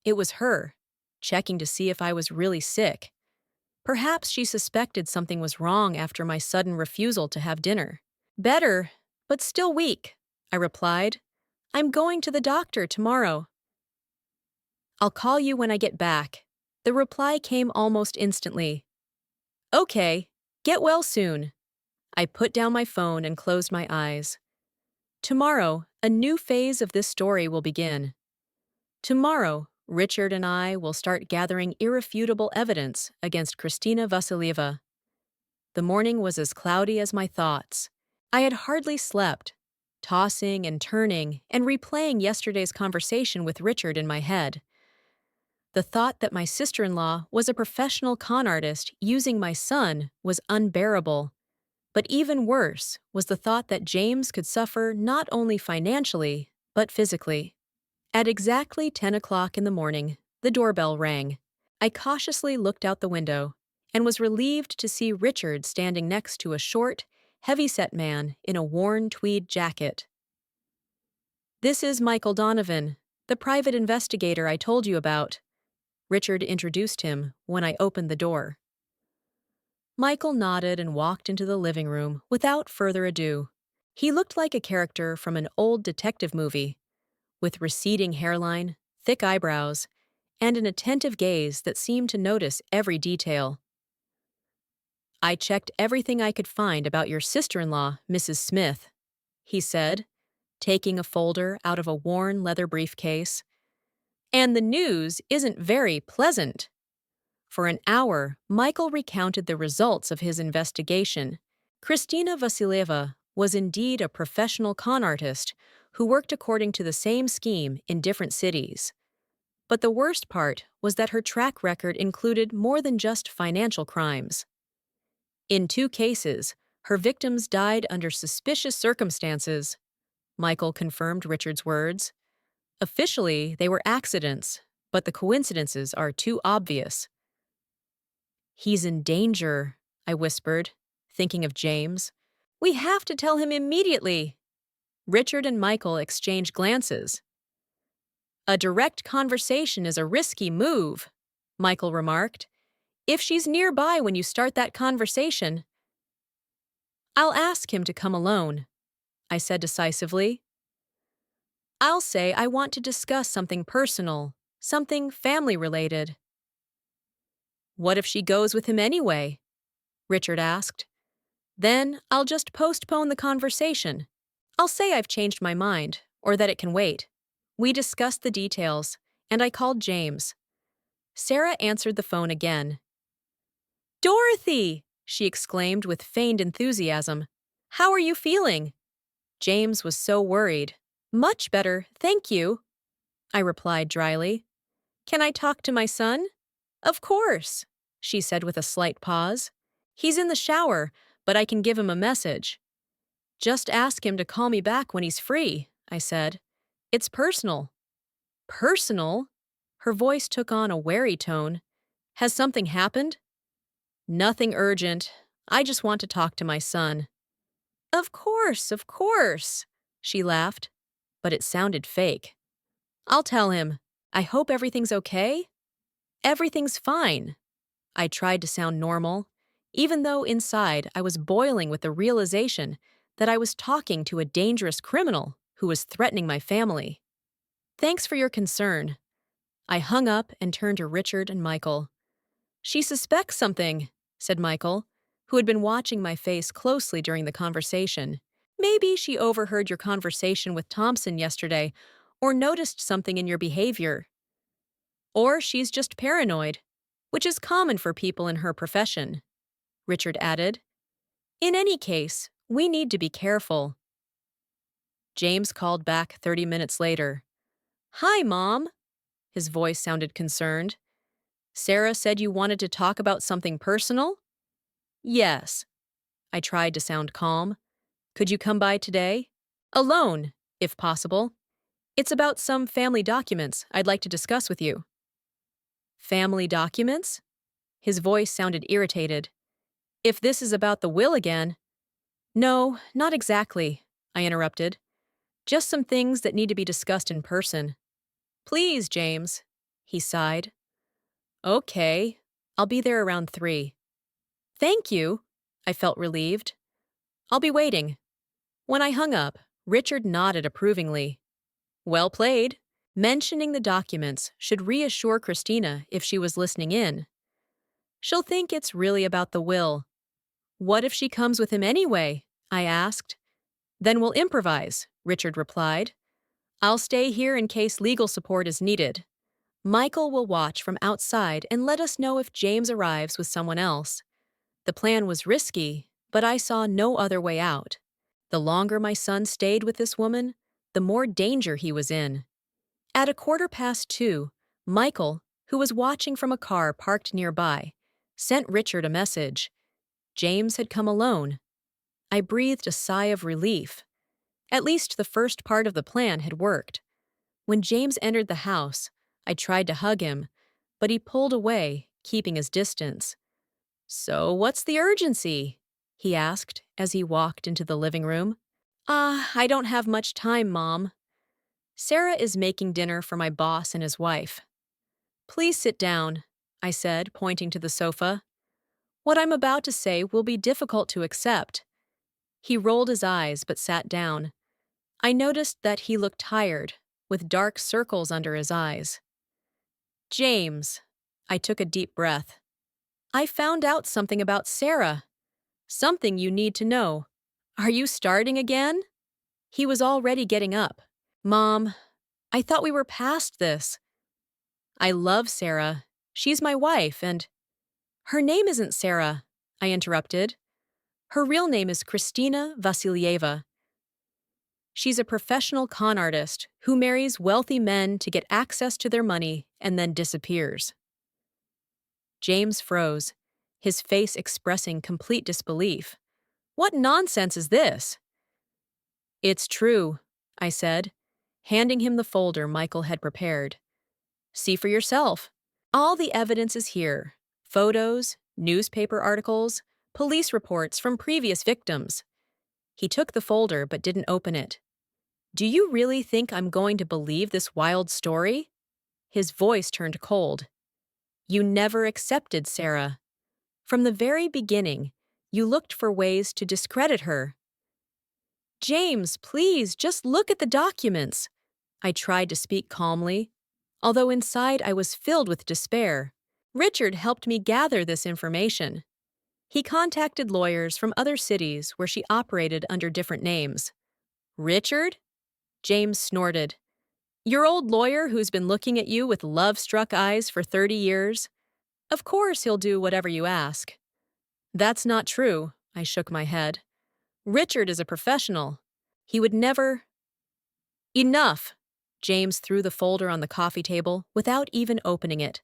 It was her, checking to see if I was really sick. Perhaps she suspected something was wrong after my sudden refusal to have dinner. "Better, but still weak," I replied. "I'm going to the doctor tomorrow." "I'll call you when I get back." The reply came almost instantly. "Okay, get well soon." I put down my phone and closed my eyes. Tomorrow, a new phase of this story will begin. Tomorrow, Richard and I will start gathering irrefutable evidence against Kristina Vasilieva. The morning was as cloudy as my thoughts. I had hardly slept, tossing and turning and replaying yesterday's conversation with Richard in my head. The thought that my sister-in-law was a professional con artist using my son was unbearable. But even worse was the thought that James could suffer not only financially, but physically. At exactly 10 o'clock in the morning, the doorbell rang. I cautiously looked out the window and was relieved to see Richard standing next to a short, heavy-set man in a worn tweed jacket. "This is Michael Donovan, the private investigator I told you about," Richard introduced him when I opened the door. Michael nodded and walked into the living room without further ado. He looked like a character from an old detective movie, with receding hairline, thick eyebrows, and an attentive gaze that seemed to notice every detail. "I checked everything I could find about your sister-in-law, Mrs. Smith," he said, taking a folder out of a worn leather briefcase. And the news isn't very pleasant. For an hour, Michael recounted the results of his investigation. Kristina Vasilieva was indeed a professional con artist who worked according to the same scheme in different cities. But the worst part was that her track record included more than just financial crimes. In 2 cases, her victims died under suspicious circumstances. Michael confirmed Richard's words. Officially, they were accidents, but the coincidences are too obvious. He's in danger, I whispered, thinking of James. We have to tell him immediately. Richard and Michael exchanged glances. A direct conversation is a risky move, Michael remarked. If she's nearby when you start that conversation, I'll ask him to come alone, I said decisively. I'll say I want to discuss something personal, something family-related. What if she goes with him anyway? Richard asked. Then I'll just postpone the conversation. I'll say I've changed my mind, or that it can wait. We discussed the details, and I called James. Sarah answered the phone again. Dorothy! She exclaimed with feigned enthusiasm. How are you feeling? James was so worried. Much better, thank you, I replied dryly. Can I talk to my son? Of course, she said with a slight pause. He's in the shower, but I can give him a message. Just ask him to call me back when he's free, I said. It's personal. Personal? Her voice took on a wary tone. Has something happened? Nothing urgent. I just want to talk to my son. Of course, she laughed, but it sounded fake. I'll tell him. I hope everything's okay? Everything's fine. I tried to sound normal, even though inside I was boiling with the realization that I was talking to a dangerous criminal who was threatening my family. Thanks for your concern. I hung up and turned to Richard and Michael. She suspects something, said Michael, who had been watching my face closely during the conversation. Maybe she overheard your conversation with Thompson yesterday or noticed something in your behavior. Or she's just paranoid, which is common for people in her profession, Richard added. In any case, we need to be careful. James called back 30 minutes later. Hi, Mom. His voice sounded concerned. Sarah said you wanted to talk about something personal? Yes. I tried to sound calm. Could you come by today? Alone, if possible. It's about some family documents I'd like to discuss with you. Family documents? His voice sounded irritated. If this is about the will again. No, not exactly, I interrupted. Just some things that need to be discussed in person. Please, James, he sighed. Okay, I'll be there around 3. Thank you, I felt relieved. I'll be waiting. When I hung up, Richard nodded approvingly. Well played. Mentioning the documents should reassure Christina if she was listening in. She'll think it's really about the will. What if she comes with him anyway? I asked. Then we'll improvise, Richard replied. I'll stay here in case legal support is needed. Michael will watch from outside and let us know if James arrives with someone else. The plan was risky, but I saw no other way out. The longer my son stayed with this woman, the more danger he was in. At 2:15, Michael, who was watching from a car parked nearby, sent Richard a message. James had come alone. I breathed a sigh of relief. At least the first part of the plan had worked. When James entered the house, I tried to hug him, but he pulled away, keeping his distance. So what's the urgency? He asked as he walked into the living room. I don't have much time, Mom. Sarah is making dinner for my boss and his wife. Please sit down, I said, pointing to the sofa. What I'm about to say will be difficult to accept. He rolled his eyes but sat down. I noticed that he looked tired, with dark circles under his eyes. James, I took a deep breath. I found out something about Sarah. Something you need to know. Are you starting again? He was already getting up. Mom, I thought we were past this. I love Sarah. She's my wife, and her name isn't Sarah, I interrupted. Her real name is Kristina Vasilyeva. She's a professional con artist who marries wealthy men to get access to their money and then disappears. James froze, his face expressing complete disbelief. What nonsense is this? It's true, I said, handing him the folder Michael had prepared. See for yourself. All the evidence is here. Photos, newspaper articles, police reports from previous victims. He took the folder but didn't open it. Do you really think I'm going to believe this wild story? His voice turned cold. You never accepted Sarah. From the very beginning, you looked for ways to discredit her. James, please, just look at the documents. I tried to speak calmly, although inside I was filled with despair. Richard helped me gather this information. He contacted lawyers from other cities where she operated under different names. Richard? James snorted. Your old lawyer who's been looking at you with love-struck eyes for 30 years? Of course he'll do whatever you ask. That's not true, I shook my head. Richard is a professional. He would never… Enough! James threw the folder on the coffee table without even opening it.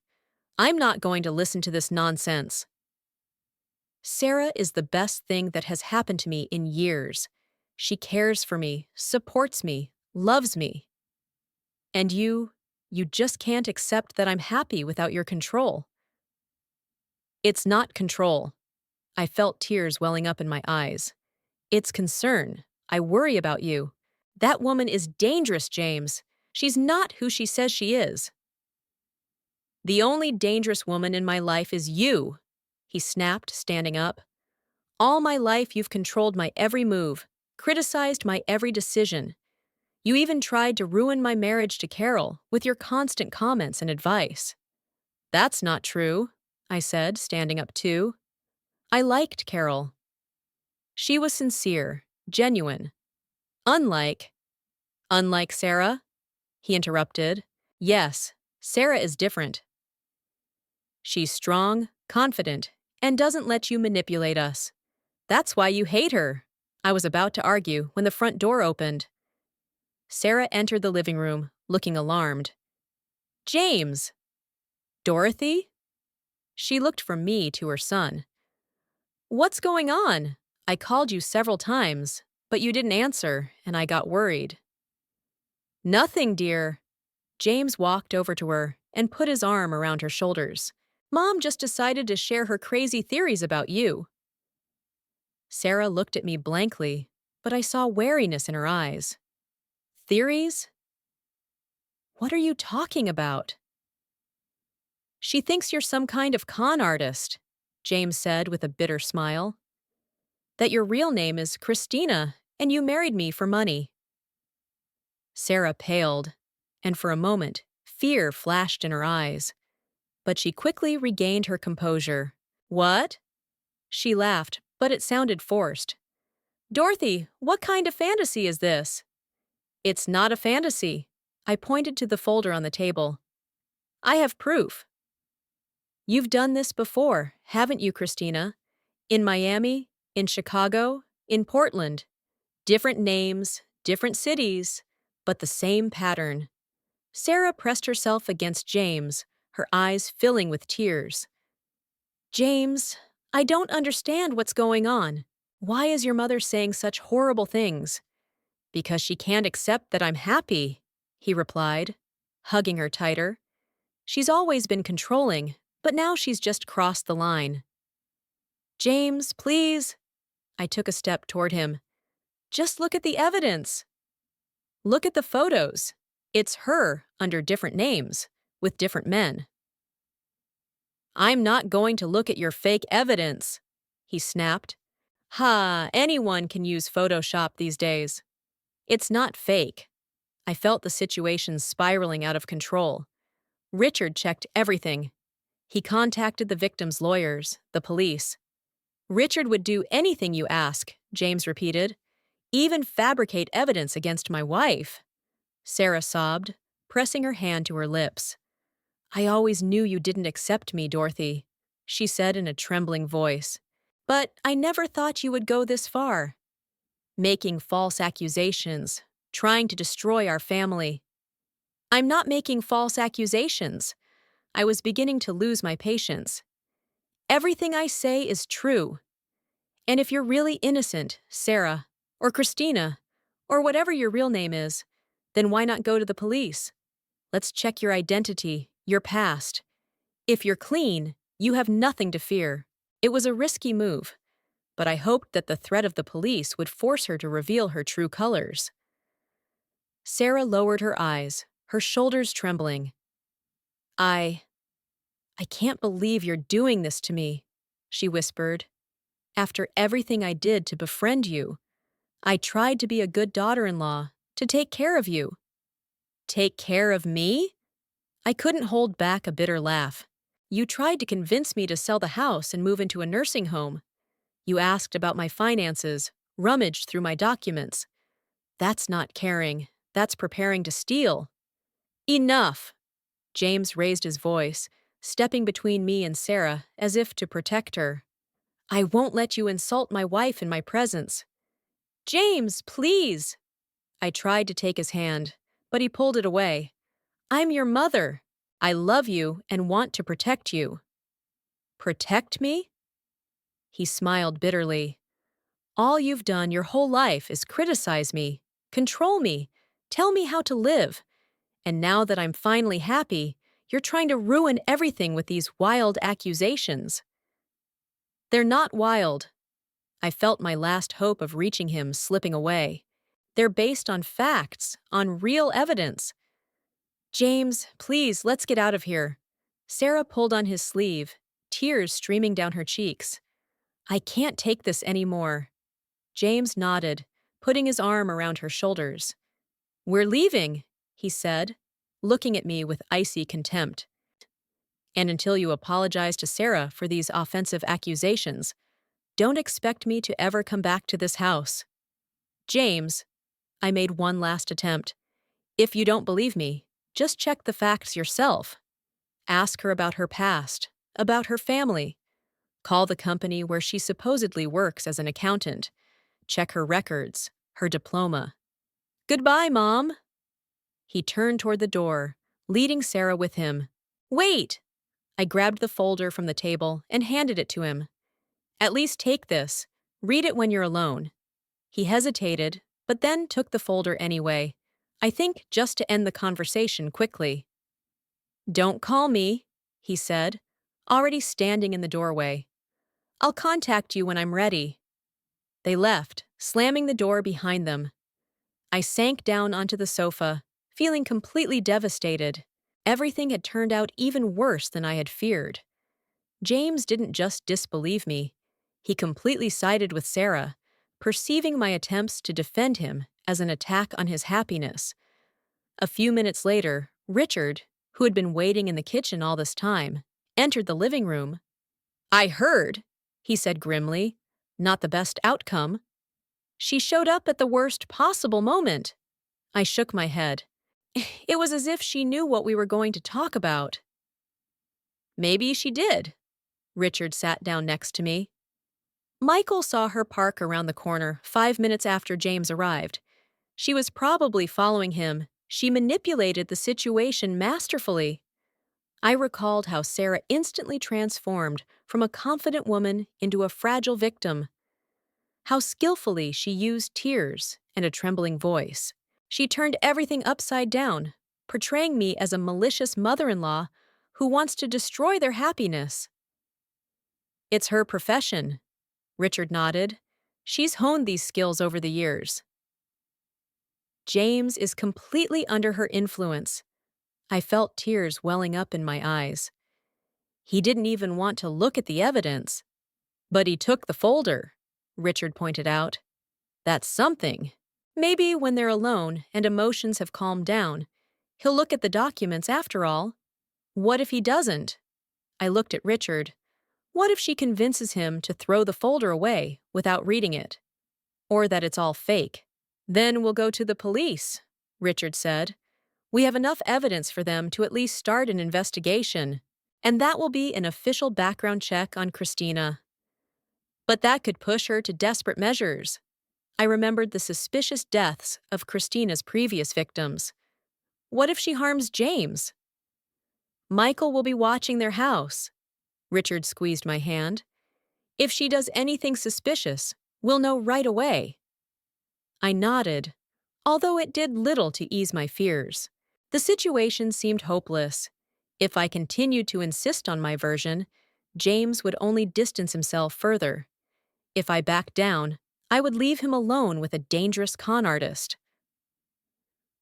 I'm not going to listen to this nonsense. Sarah is the best thing that has happened to me in years. She cares for me, supports me, loves me. And you just can't accept that I'm happy without your control. It's not control. I felt tears welling up in my eyes. It's concern. I worry about you. That woman is dangerous, James. She's not who she says she is. The only dangerous woman in my life is you, he snapped, standing up. All my life you've controlled my every move, criticized my every decision. You even tried to ruin my marriage to Carol with your constant comments and advice. That's not true, I said, standing up too. I liked Carol. She was sincere, genuine. Unlike Sarah? He interrupted. Yes, Sarah is different. She's strong, confident, and doesn't let you manipulate us. That's why you hate her. I was about to argue when the front door opened. Sarah entered the living room, looking alarmed. James! Dorothy? She looked from me to her son. What's going on? I called you several times, but you didn't answer, and I got worried. Nothing, dear. James walked over to her and put his arm around her shoulders. Mom just decided to share her crazy theories about you. Sarah looked at me blankly, but I saw wariness in her eyes. Theories? What are you talking about? She thinks you're some kind of con artist, James said with a bitter smile. That your real name is Kristina, and you married me for money. Sarah paled, and for a moment, fear flashed in her eyes. But she quickly regained her composure. What? She laughed, but it sounded forced. Dorothy, what kind of fantasy is this? It's not a fantasy. I pointed to the folder on the table. I have proof. You've done this before, haven't you, Kristina? In Miami, in Chicago, in Portland. Different names, different cities, but the same pattern. Sarah pressed herself against James, her eyes filling with tears. James, I don't understand what's going on. Why is your mother saying such horrible things? Because she can't accept that I'm happy, he replied, hugging her tighter. She's always been controlling, but now she's just crossed the line. James, please. I took a step toward him. Just look at the evidence. Look at the photos. It's her under different names, with different men. I'm not going to look at your fake evidence, he snapped. Ha, anyone can use Photoshop these days. It's not fake. I felt the situation spiraling out of control. Richard checked everything. He contacted the victims' lawyers, the police. Richard would do anything you ask, James repeated. Even fabricate evidence against my wife. Sarah sobbed, pressing her hand to her lips. I always knew you didn't accept me, Dorothy, she said in a trembling voice. But I never thought you would go this far. Making false accusations, trying to destroy our family. I'm not making false accusations. I was beginning to lose my patience. Everything I say is true. And if you're really innocent, Sarah, or Christina, or whatever your real name is, then why not go to the police? Let's check your identity, your past. If you're clean, you have nothing to fear. It was a risky move, but I hoped that the threat of the police would force her to reveal her true colors. Sarah lowered her eyes, her shoulders trembling. I can't believe you're doing this to me, she whispered. After everything I did to befriend you, I tried to be a good daughter-in-law, to take care of you. Take care of me? I couldn't hold back a bitter laugh. You tried to convince me to sell the house and move into a nursing home. You asked about my finances, rummaged through my documents. That's not caring. That's preparing to steal. Enough! James raised his voice, stepping between me and Sarah as if to protect her. I won't let you insult my wife in my presence. James, please! I tried to take his hand, but he pulled it away. I'm your mother. I love you and want to protect you. Protect me? He smiled bitterly. All you've done your whole life is criticize me, control me, tell me how to live. And now that I'm finally happy, you're trying to ruin everything with these wild accusations. They're not wild. I felt my last hope of reaching him slipping away. They're based on facts, on real evidence. James, please, let's get out of here. Sarah pulled on his sleeve, tears streaming down her cheeks. I can't take this anymore. James nodded, putting his arm around her shoulders. We're leaving, he said, looking at me with icy contempt. And until you apologize to Sarah for these offensive accusations, don't expect me to ever come back to this house. James, I made one last attempt. If you don't believe me, just check the facts yourself. Ask her about her past, about her family. Call the company where she supposedly works as an accountant. Check her records, her diploma. Goodbye, Mom. He turned toward the door, leading Sarah with him. Wait! I grabbed the folder from the table and handed it to him. At least take this. Read it when you're alone. He hesitated, but then took the folder anyway. I think just to end the conversation quickly. Don't call me, he said, already standing in the doorway. I'll contact you when I'm ready. They left, slamming the door behind them. I sank down onto the sofa, feeling completely devastated. Everything had turned out even worse than I had feared. James didn't just disbelieve me. He completely sided with Sarah, perceiving my attempts to defend him as an attack on his happiness. A few minutes later, Richard, who had been waiting in the kitchen all this time, entered the living room. I heard, he said grimly. Not the best outcome. She showed up at the worst possible moment. I shook my head. It was as if she knew what we were going to talk about. Maybe she did. Richard sat down next to me. Michael saw her park around the corner 5 minutes after James arrived. She was probably following him. She manipulated the situation masterfully. I recalled how Sarah instantly transformed from a confident woman into a fragile victim. How skillfully she used tears and a trembling voice. She turned everything upside down, portraying me as a malicious mother-in-law who wants to destroy their happiness. It's her profession, Richard nodded. She's honed these skills over the years. James is completely under her influence. I felt tears welling up in my eyes. He didn't even want to look at the evidence. But he took the folder, Richard pointed out. That's something. Maybe when they're alone and emotions have calmed down, he'll look at the documents after all. What if he doesn't? I looked at Richard. What if she convinces him to throw the folder away without reading it? or that it's all fake. Then we'll go to the police, Richard said. We have enough evidence for them to at least start an investigation, and that will be an official background check on Christina. But that could push her to desperate measures. I remembered the suspicious deaths of Christina's previous victims. What if she harms James? Michael will be watching their house. Richard squeezed my hand. If she does anything suspicious, we'll know right away. I nodded, although it did little to ease my fears. The situation seemed hopeless. If I continued to insist on my version, James would only distance himself further. If I backed down, I would leave him alone with a dangerous con artist.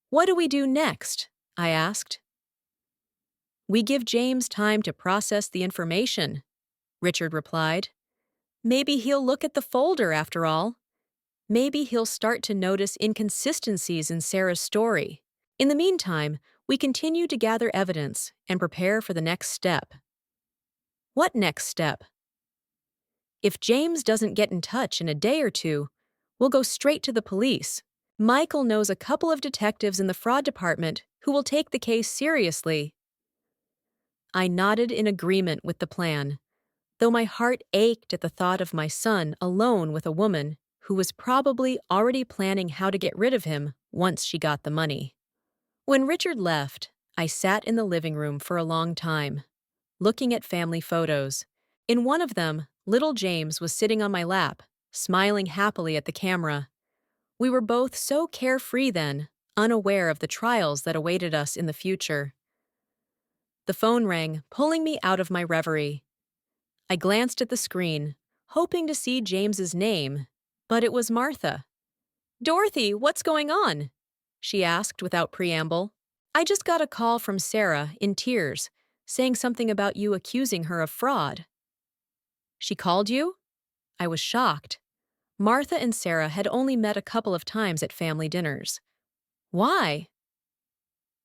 What do we do next? I asked. We give James time to process the information, Richard replied. Maybe he'll look at the folder after all. Maybe he'll start to notice inconsistencies in Sarah's story. In the meantime, we continue to gather evidence and prepare for the next step. What next step? If James doesn't get in touch in a day or two, we'll go straight to the police. Michael knows a couple of detectives in the fraud department who will take the case seriously. I nodded in agreement with the plan, though my heart ached at the thought of my son alone with a woman who was probably already planning how to get rid of him once she got the money. When Richard left, I sat in the living room for a long time, looking at family photos. In one of them, little James was sitting on my lap, smiling happily at the camera. We were both so carefree then, unaware of the trials that awaited us in the future. The phone rang, pulling me out of my reverie. I glanced at the screen, hoping to see James's name, but it was Martha. "Dorothy, what's going on?" she asked without preamble. "I just got a call from Sarah, in tears, saying something about you accusing her of fraud." "She called you?" I was shocked. Martha and Sarah had only met a couple of times at family dinners. "Why?"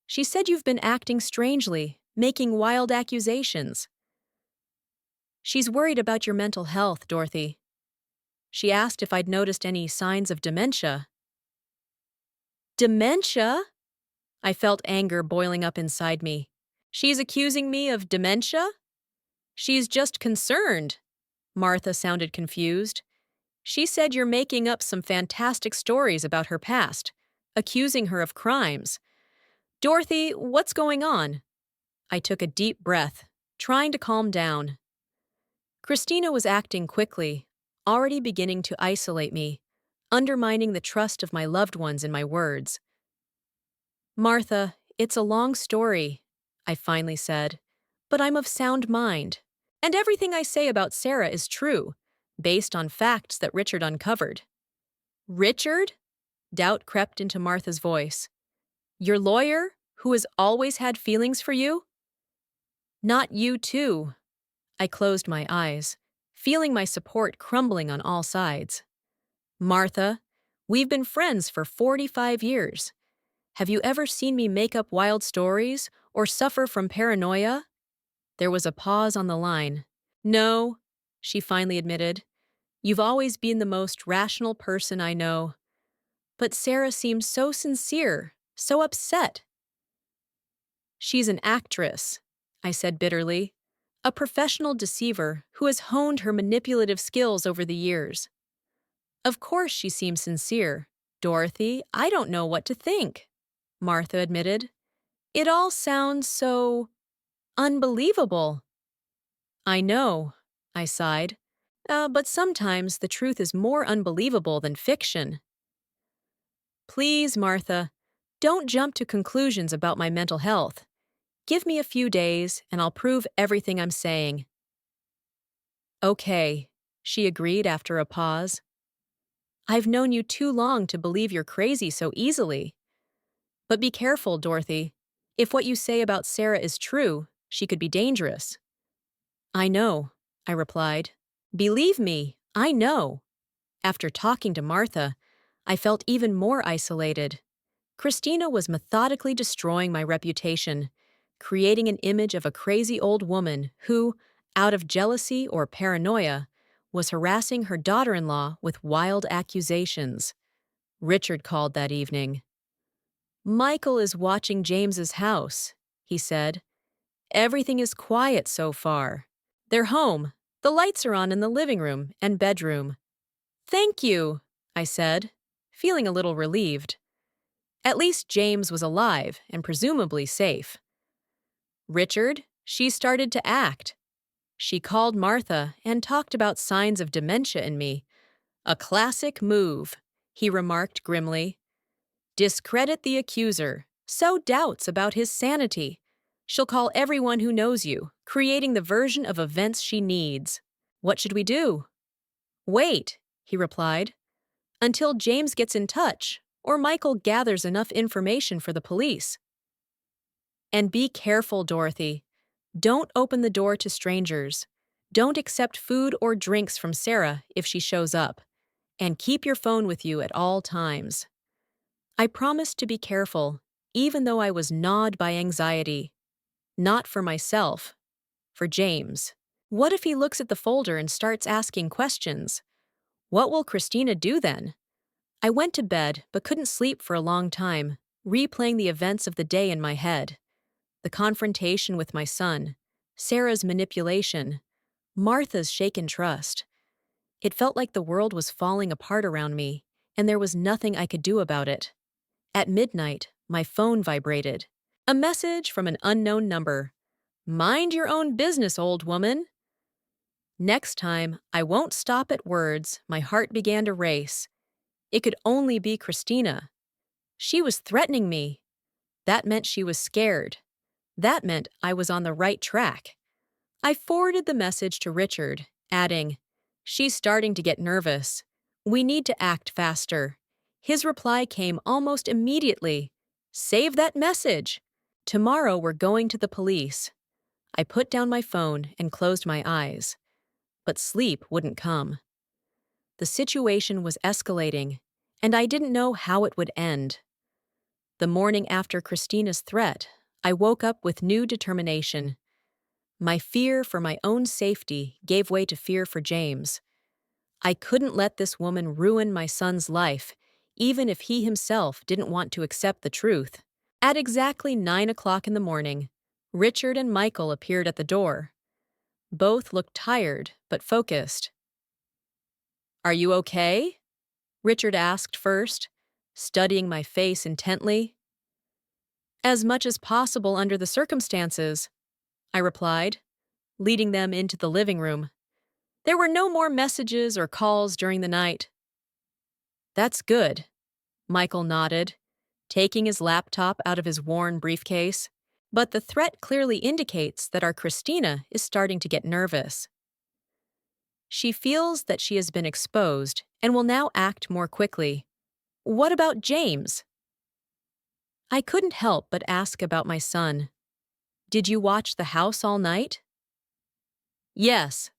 "She said you've been acting strangely, making wild accusations." "She's worried about your mental health, Dorothy." She asked if I'd noticed any signs of dementia. Dementia? I felt anger boiling up inside me. She's accusing me of dementia? She's just concerned. Martha sounded confused. She said you're making up some fantastic stories about her past, accusing her of crimes. Dorothy, what's going on? I took a deep breath, trying to calm down. Christina was acting quickly, already beginning to isolate me, undermining the trust of my loved ones in my words. "Martha, it's a long story," I finally said, "but I'm of sound mind, and everything I say about Sarah is true, based on facts that Richard uncovered." "Richard?" Doubt crept into Martha's voice. "Your lawyer, who has always had feelings for you?" "Not you too." I closed my eyes, feeling my support crumbling on all sides. "Martha, we've been friends for 45 years. Have you ever seen me make up wild stories or suffer from paranoia?" There was a pause on the line. "No," she finally admitted. "You've always been the most rational person I know. But Sarah seems so sincere, so upset." "She's an actress," I said bitterly. "A professional deceiver who has honed her manipulative skills over the years." "Of course she seems sincere. Dorothy, I don't know what to think," Martha admitted. "It all sounds so unbelievable." "I know," I sighed. But sometimes the truth is more unbelievable than fiction." "Please, Martha, don't jump to conclusions about my mental health. Give me a few days, and I'll prove everything I'm saying." "Okay," she agreed after a pause. "I've known you too long to believe you're crazy so easily. But be careful, Dorothy. If what you say about Sarah is true, she could be dangerous." "I know," I replied. "Believe me, I know." After talking to Martha, I felt even more isolated. Christina was methodically destroying my reputation, creating an image of a crazy old woman who, out of jealousy or paranoia, was harassing her daughter-in-law with wild accusations. Richard called that evening. "Michael is watching James's house," he said. "Everything is quiet so far. They're home. The lights are on in the living room and bedroom." "Thank you," I said, feeling a little relieved. At least James was alive and presumably safe. "Richard, she started to act. She called Martha and talked about signs of dementia in me. A classic move," he remarked grimly. "Discredit the accuser. Sow doubts about his sanity. She'll call everyone who knows you, creating the version of events she needs." "What should we do?" "Wait," he replied, "until James gets in touch or Michael gathers enough information for the police. And be careful, Dorothy. Don't open the door to strangers. Don't accept food or drinks from Sarah if she shows up. And keep your phone with you at all times." I promised to be careful, even though I was gnawed by anxiety. Not for myself, for James. What if he looks at the folder and starts asking questions? What will Christina do then? I went to bed but couldn't sleep for a long time, replaying the events of the day in my head. The confrontation with my son, Sarah's manipulation, Martha's shaken trust. It felt like the world was falling apart around me, and there was nothing I could do about it. At midnight, my phone vibrated. A message from an unknown number. "Mind your own business, old woman." Next time, I won't stop at words. My heart began to race. It could only be Christina. She was threatening me. That meant she was scared. That meant I was on the right track. I forwarded the message to Richard, adding, "She's starting to get nervous. We need to act faster." His reply came almost immediately. "Save that message. Tomorrow we're going to the police." I put down my phone and closed my eyes. But sleep wouldn't come. The situation was escalating, and I didn't know how it would end. The morning after Christina's threat, I woke up with new determination. My fear for my own safety gave way to fear for James. I couldn't let this woman ruin my son's life, even if he himself didn't want to accept the truth. At exactly 9 o'clock in the morning, Richard and Michael appeared at the door. Both looked tired but focused. "Are you okay?" Richard asked first, studying my face intently. "As much as possible under the circumstances," I replied, leading them into the living room. "There were no more messages or calls during the night." "That's good," Michael nodded, taking his laptop out of his worn briefcase. "But the threat clearly indicates that our Christina is starting to get nervous. She feels that she has been exposed and will now act more quickly. What about James?" I couldn't help but ask about my son. "Did you watch the house all night?" "Yes,"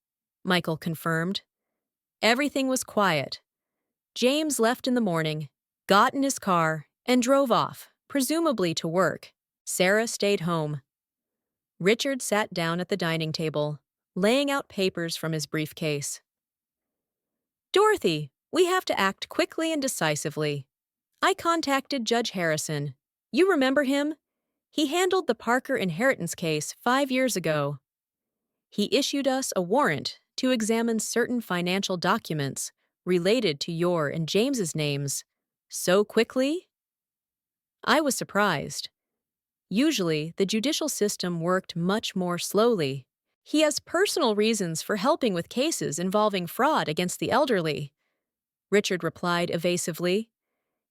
Michael confirmed. "Everything was quiet. James left in the morning, got in his car, and drove off, presumably to work. Sarah stayed home." Richard sat down at the dining table, laying out papers from his briefcase. "Dorothy, we have to act quickly and decisively. I contacted Judge Harrison. You remember him? He handled the Parker inheritance case 5 years ago. He issued us a warrant to examine certain financial documents related to your and James's names. So quickly?" I was surprised. Usually, the judicial system worked much more slowly. "He has personal reasons for helping with cases involving fraud against the elderly," Richard replied evasively.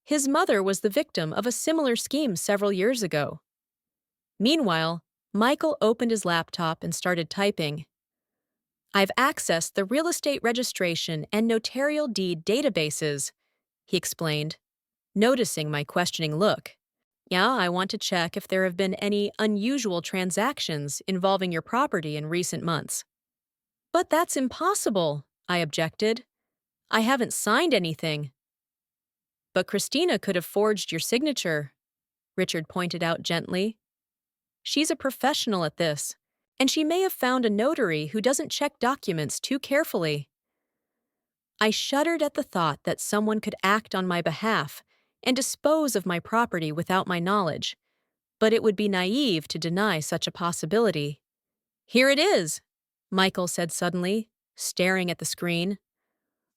"His mother was the victim of a similar scheme several years ago." Meanwhile, Michael opened his laptop and started typing. "I've accessed the real estate registration and notarial deed databases," he explained, noticing my questioning look. "Yeah, I want to check if there have been any unusual transactions involving your property in recent months." "But that's impossible," I objected. "I haven't signed anything." "But Christina could have forged your signature," Richard pointed out gently. "She's a professional at this, and she may have found a notary who doesn't check documents too carefully." I shuddered at the thought that someone could act on my behalf and dispose of my property without my knowledge, but it would be naive to deny such a possibility. "Here it is," Michael said suddenly, staring at the screen.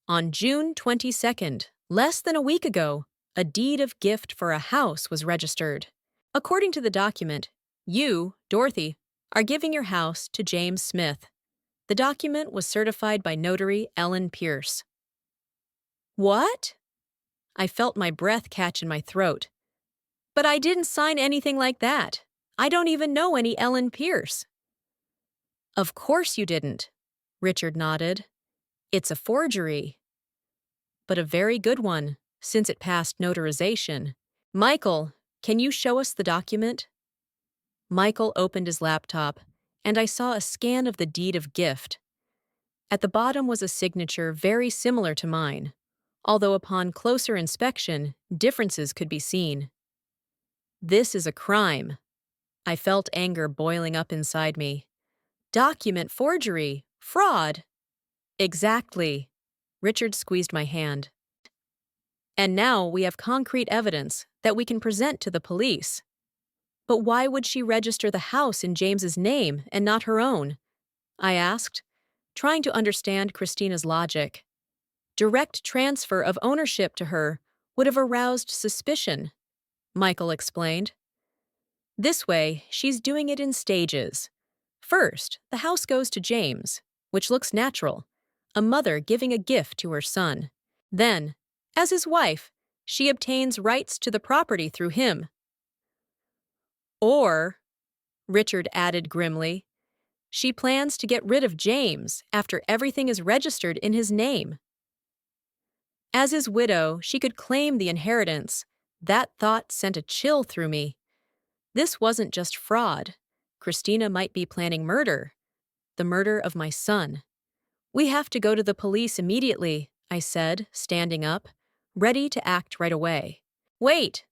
"On June 22nd, less than a week ago, a deed of gift for a house was registered. According to the document, you, Dorothy, are giving your house to James Smith. The document was certified by notary Ellen Pierce." "What?" I felt my breath catch in my throat. "But I didn't sign anything like that. I don't even know any Ellen Pierce." "Of course you didn't," Richard nodded. "It's a forgery. But a very good one, since it passed notarization. Michael, can you show us the document?" Michael opened his laptop, and I saw a scan of the deed of gift. At the bottom was a signature very similar to mine, although upon closer inspection, differences could be seen. "This is a crime." I felt anger boiling up inside me. "Document forgery! Fraud!" "Exactly." Richard squeezed my hand. "And now we have concrete evidence that we can present to the police." "But why would she register the house in James's name and not her own?" I asked, trying to understand Christina's logic. "Direct transfer of ownership to her would have aroused suspicion," Michael explained. "This way, she's doing it in stages. First, the house goes to James, which looks natural, a mother giving a gift to her son. Then, as his wife, she obtains rights to the property through him. Or," Richard added grimly, "she plans to get rid of James after everything is registered in his name. As his widow, she could claim the inheritance." That thought sent a chill through me. This wasn't just fraud. Christina might be planning murder. The murder of my son. "We have to go to the police immediately," I said, standing up, ready to act right away. "Wait!"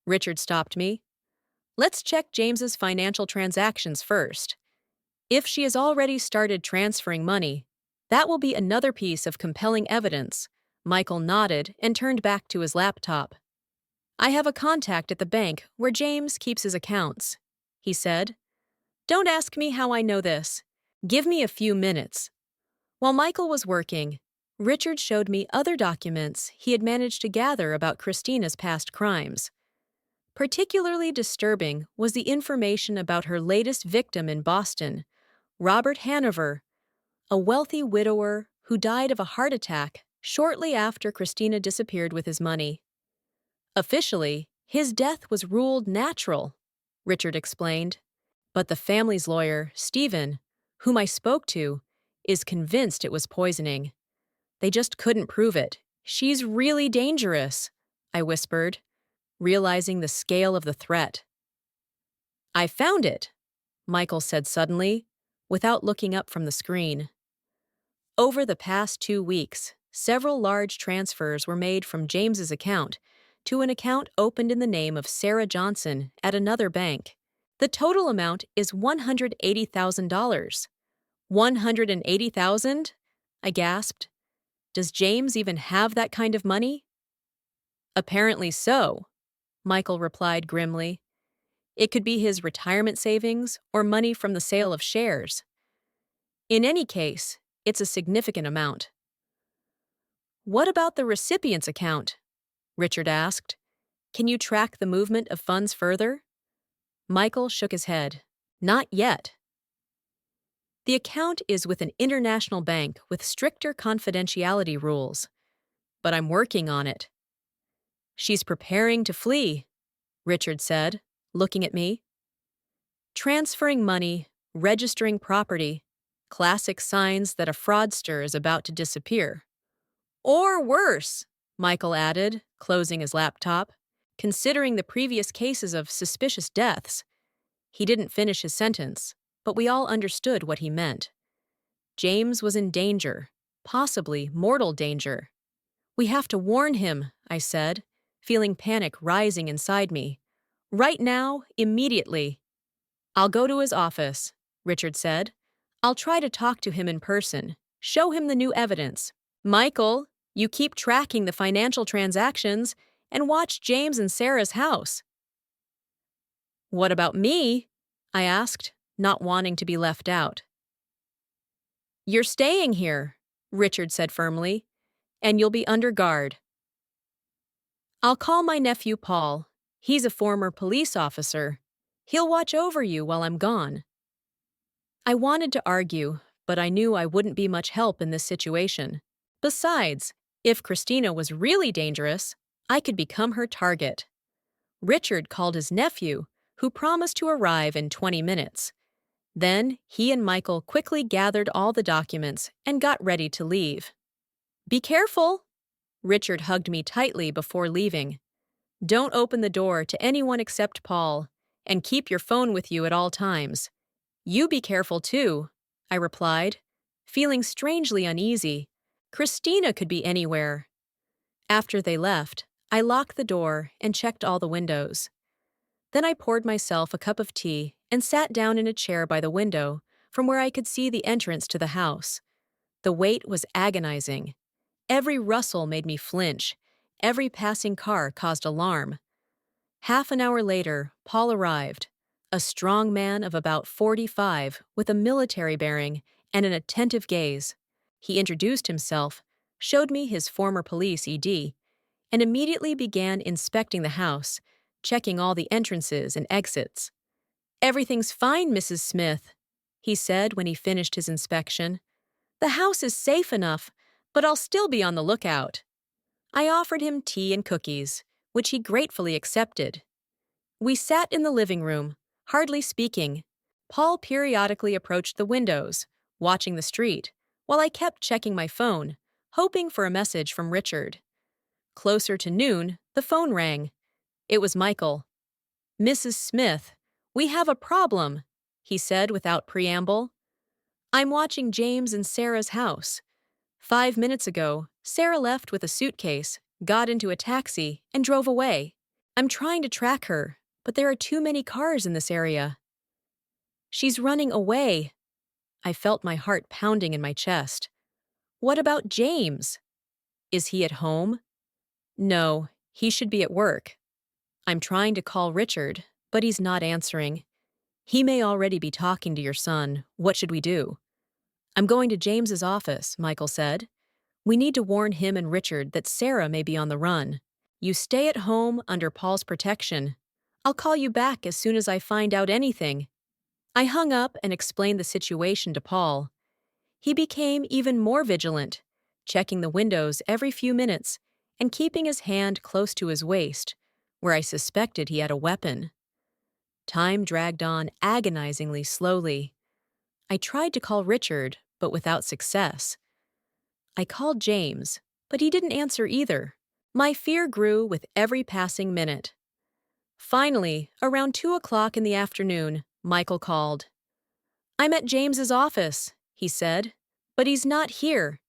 Richard stopped me. "Let's check James's financial transactions first. If she has already started transferring money, that will be another piece of compelling evidence." Michael nodded and turned back to his laptop. "I have a contact at the bank where James keeps his accounts," he said. "Don't ask me how I know this. Give me a few minutes." While Michael was working, Richard showed me other documents he had managed to gather about Christina's past crimes. Particularly disturbing was the information about her latest victim in Boston, Robert Hanover, a wealthy widower who died of a heart attack shortly after Christina disappeared with his money. "Officially, his death was ruled natural," Richard explained. "But the family's lawyer, Stephen, whom I spoke to, is convinced it was poisoning. They just couldn't prove it. She's really dangerous," I whispered, realizing the scale of the threat. "I found it," Michael said suddenly, without looking up from the screen. Over the past 2 weeks, several large transfers were made from James's account to an account opened in the name of Sarah Johnson at another bank. The total amount is $180,000. $180,000? I gasped. "Does James even have that kind of money?" "Apparently so," Michael replied grimly. "It could be his retirement savings or money from the sale of shares. In any case, it's a significant amount." "What about the recipient's account?" Richard asked. "Can you track the movement of funds further?" Michael shook his head. "Not yet. The account is with an international bank with stricter confidentiality rules. But I'm working on it." "She's preparing to flee," Richard said, looking at me. "Transferring money, registering property, classic signs that a fraudster is about to disappear." "Or worse," Michael added, closing his laptop, "considering the previous cases of suspicious deaths." He didn't finish his sentence, but we all understood what he meant. James was in danger, possibly mortal danger. "We have to warn him," I said, feeling panic rising inside me. "Right now, immediately." "I'll go to his office," Richard said. "I'll try to talk to him in person, show him the new evidence." "Michael," You keep tracking the financial transactions and watch James and Sarah's house. What about me? I asked, not wanting to be left out. You're staying here, Richard said firmly, and you'll be under guard. I'll call my nephew Paul. He's a former police officer. He'll watch over you while I'm gone. I wanted to argue, but I knew I wouldn't be much help in this situation. Besides, if Christina was really dangerous, I could become her target. Richard called his nephew, who promised to arrive in 20 minutes. Then he and Michael quickly gathered all the documents and got ready to leave. Be careful! Richard hugged me tightly before leaving. Don't open the door to anyone except Paul, and keep your phone with you at all times. You be careful too, I replied, feeling strangely uneasy. Christina could be anywhere. After they left, I locked the door and checked all the windows. Then I poured myself a cup of tea and sat down in a chair by the window from where I could see the entrance to the house. The wait was agonizing. Every rustle made me flinch. Every passing car caused alarm. Half an hour later, Paul arrived, a strong man of about 45 with a military bearing and an attentive gaze. He introduced himself, showed me his former police ED, and immediately began inspecting the house, checking all the entrances and exits. Everything's fine, Mrs. Smith, he said when he finished his inspection. The house is safe enough, but I'll still be on the lookout. I offered him tea and cookies, which he gratefully accepted. We sat in the living room, hardly speaking. Paul periodically approached the windows, watching the street, while I kept checking my phone, hoping for a message from Richard. Closer to noon, the phone rang. It was Michael. Mrs. Smith, we have a problem, he said without preamble. I'm watching James and Sarah's house. 5 minutes ago, Sarah left with a suitcase, got into a taxi, and drove away. I'm trying to track her, but there are too many cars in this area. She's running away. I felt my heart pounding in my chest. What about James? Is he at home? No, he should be at work. I'm trying to call Richard, but he's not answering. He may already be talking to your son. What should we do? I'm going to James's office, Michael said. We need to warn him and Richard that Sarah may be on the run. You stay at home under Paul's protection. I'll call you back as soon as I find out anything. I hung up and explained the situation to Paul. He became even more vigilant, checking the windows every few minutes and keeping his hand close to his waist, where I suspected he had a weapon. Time dragged on agonizingly slowly. I tried to call Richard, but without success. I called James, but he didn't answer either. My fear grew with every passing minute. Finally, around 2 o'clock in the afternoon, Michael called. I'm at James's office, he said, but he's not here.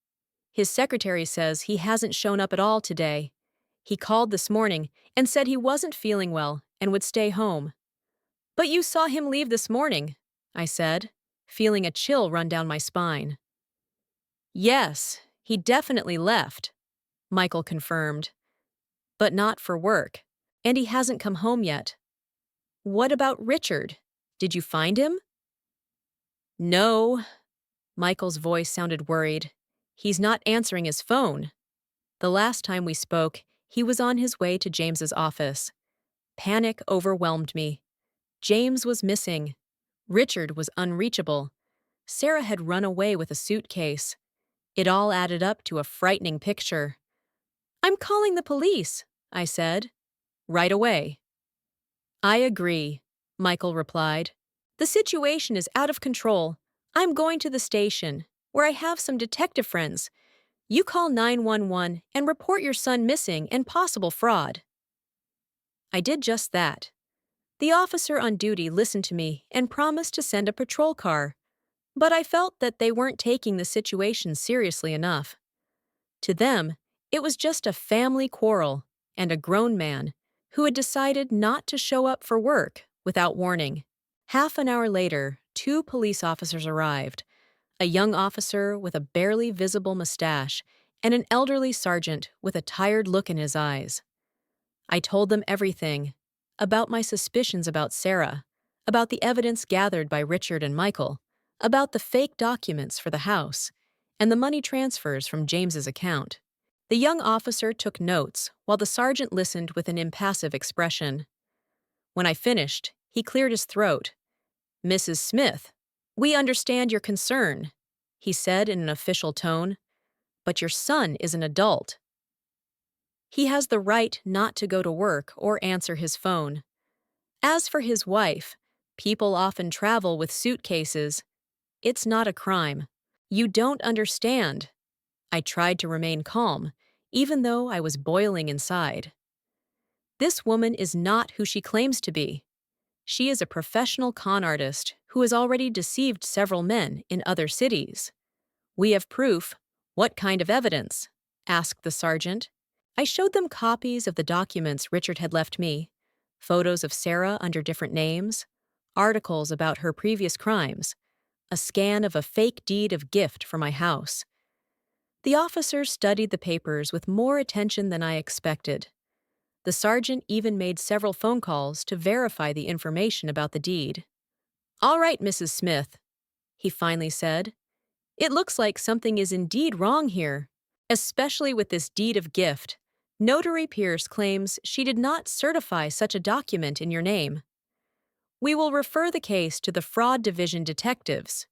His secretary says he hasn't shown up at all today. He called this morning and said he wasn't feeling well and would stay home. But you saw him leave this morning, I said, feeling a chill run down my spine. Yes, he definitely left, Michael confirmed. But not for work, and he hasn't come home yet. What about Richard? Did you find him? No. Michael's voice sounded worried. He's not answering his phone. The last time we spoke, he was on his way to James's office. Panic overwhelmed me. James was missing. Richard was unreachable. Sarah had run away with a suitcase. It all added up to a frightening picture. I'm calling the police, I said. Right away. I agree, Michael replied. The situation is out of control. I'm going to the station, where I have some detective friends. You call 911 and report your son missing and possible fraud. I did just that. The officer on duty listened to me and promised to send a patrol car, but I felt that they weren't taking the situation seriously enough. To them, it was just a family quarrel and a grown man who had decided not to show up for work without warning. Half an hour later, 2 police officers arrived, a young officer with a barely visible mustache and an elderly sergeant with a tired look in his eyes. I told them everything about my suspicions about Sarah, about the evidence gathered by Richard and Michael, about the fake documents for the house, and the money transfers from James's account. The young officer took notes while the sergeant listened with an impassive expression. When I finished, he cleared his throat. "Mrs. Smith, we understand your concern," he said in an official tone, "but your son is an adult. He has the right not to go to work or answer his phone. As for his wife, people often travel with suitcases. It's not a crime. You don't understand." I tried to remain calm, even though I was boiling inside. This woman is not who she claims to be. She is a professional con artist who has already deceived several men in other cities. "We have proof." "What kind of evidence?" asked the sergeant. I showed them copies of the documents Richard had left me, photos of Sarah under different names, articles about her previous crimes, a scan of a fake deed of gift for my house. The officers studied the papers with more attention than I expected. The sergeant even made several phone calls to verify the information about the deed. "All right, Mrs. Smith," he finally said. "It looks like something is indeed wrong here, especially with this deed of gift. Notary Pierce claims she did not certify such a document in your name. We will refer the case to the Fraud Division detectives."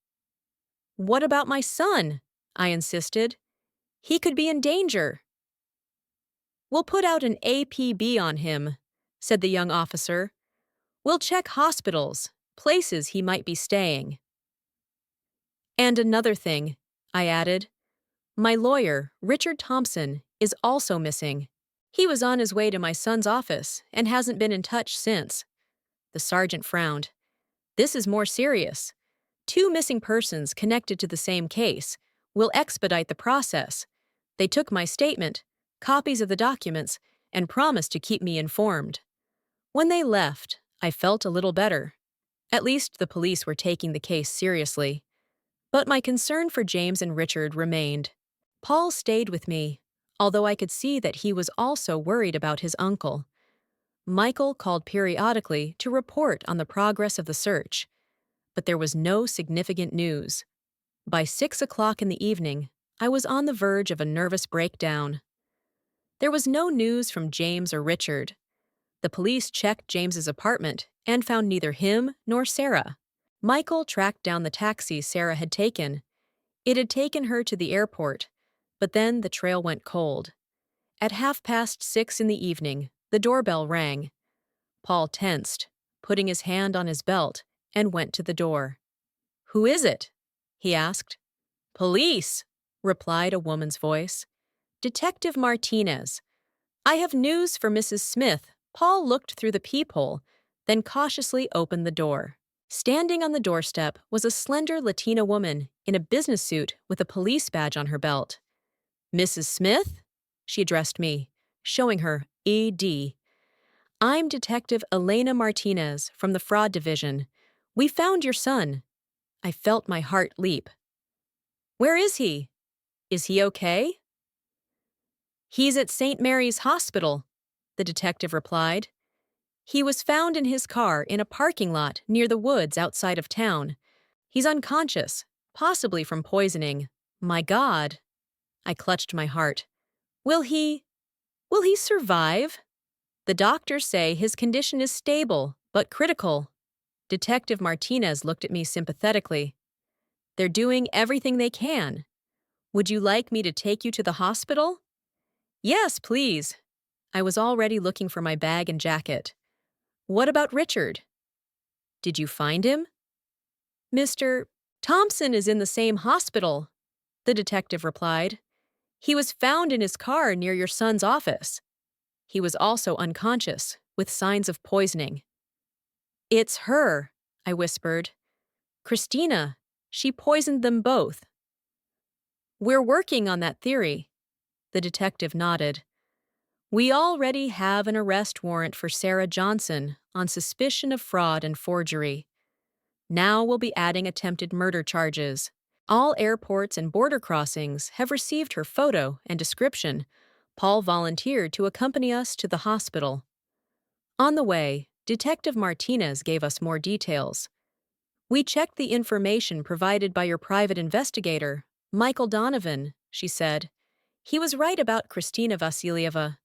"What about my son?" I insisted. "He could be in danger." "We'll put out an APB on him," said the young officer. "We'll check hospitals, places he might be staying." "And another thing," I added. "My lawyer, Richard Thompson, is also missing. He was on his way to my son's office and hasn't been in touch since." The sergeant frowned. "This is more serious. 2 missing persons connected to the same case. Will expedite the process. They took my statement, copies of the documents, and promised to keep me informed." When they left, I felt a little better. At least the police were taking the case seriously. But my concern for James and Richard remained. Paul stayed with me, although I could see that he was also worried about his uncle. Michael called periodically to report on the progress of the search, but there was no significant news. By 6 o'clock in the evening, I was on the verge of a nervous breakdown. There was no news from James or Richard. The police checked James's apartment and found neither him nor Sarah. Michael tracked down the taxi Sarah had taken. It had taken her to the airport, but then the trail went cold. At 6:30 in the evening, the doorbell rang. Paul tensed, putting his hand on his belt, and went to the door. "Who is it?" he asked. "Police," replied a woman's voice. "Detective Martinez. I have news for Mrs. Smith." Paul looked through the peephole, then cautiously opened the door. Standing on the doorstep was a slender Latina woman in a business suit with a police badge on her belt. "Mrs. Smith?" she addressed me, showing her ED. "I'm Detective Elena Martinez from the Fraud Division. We found your son." I felt my heart leap. "Where is he? Is he okay?" "He's at St. Mary's Hospital," the detective replied. "He was found in his car in a parking lot near the woods outside of town. He's unconscious, possibly from poisoning." My God! I clutched my heart. Will he survive?" "The doctors say his condition is stable, but critical." Detective Martinez looked at me sympathetically. "They're doing everything they can. Would you like me to take you to the hospital?" "Yes, please." I was already looking for my bag and jacket. "What about Richard?" "Did you find him?" "Mr. Thompson is in the same hospital," the detective replied. "He was found in his car near your son's office. He was also unconscious, with signs of poisoning." "It's her," I whispered. "Christina. She poisoned them both." "We're working on that theory." The detective nodded. "We already have an arrest warrant for Sarah Johnson on suspicion of fraud and forgery. Now we'll be adding attempted murder charges. All airports and border crossings have received her photo and description. Paul volunteered to accompany us to the hospital. On the way, Detective Martinez gave us more details. We checked the information provided by your private investigator, Michael Donovan, she said. He was right about Kristina Vasilyeva.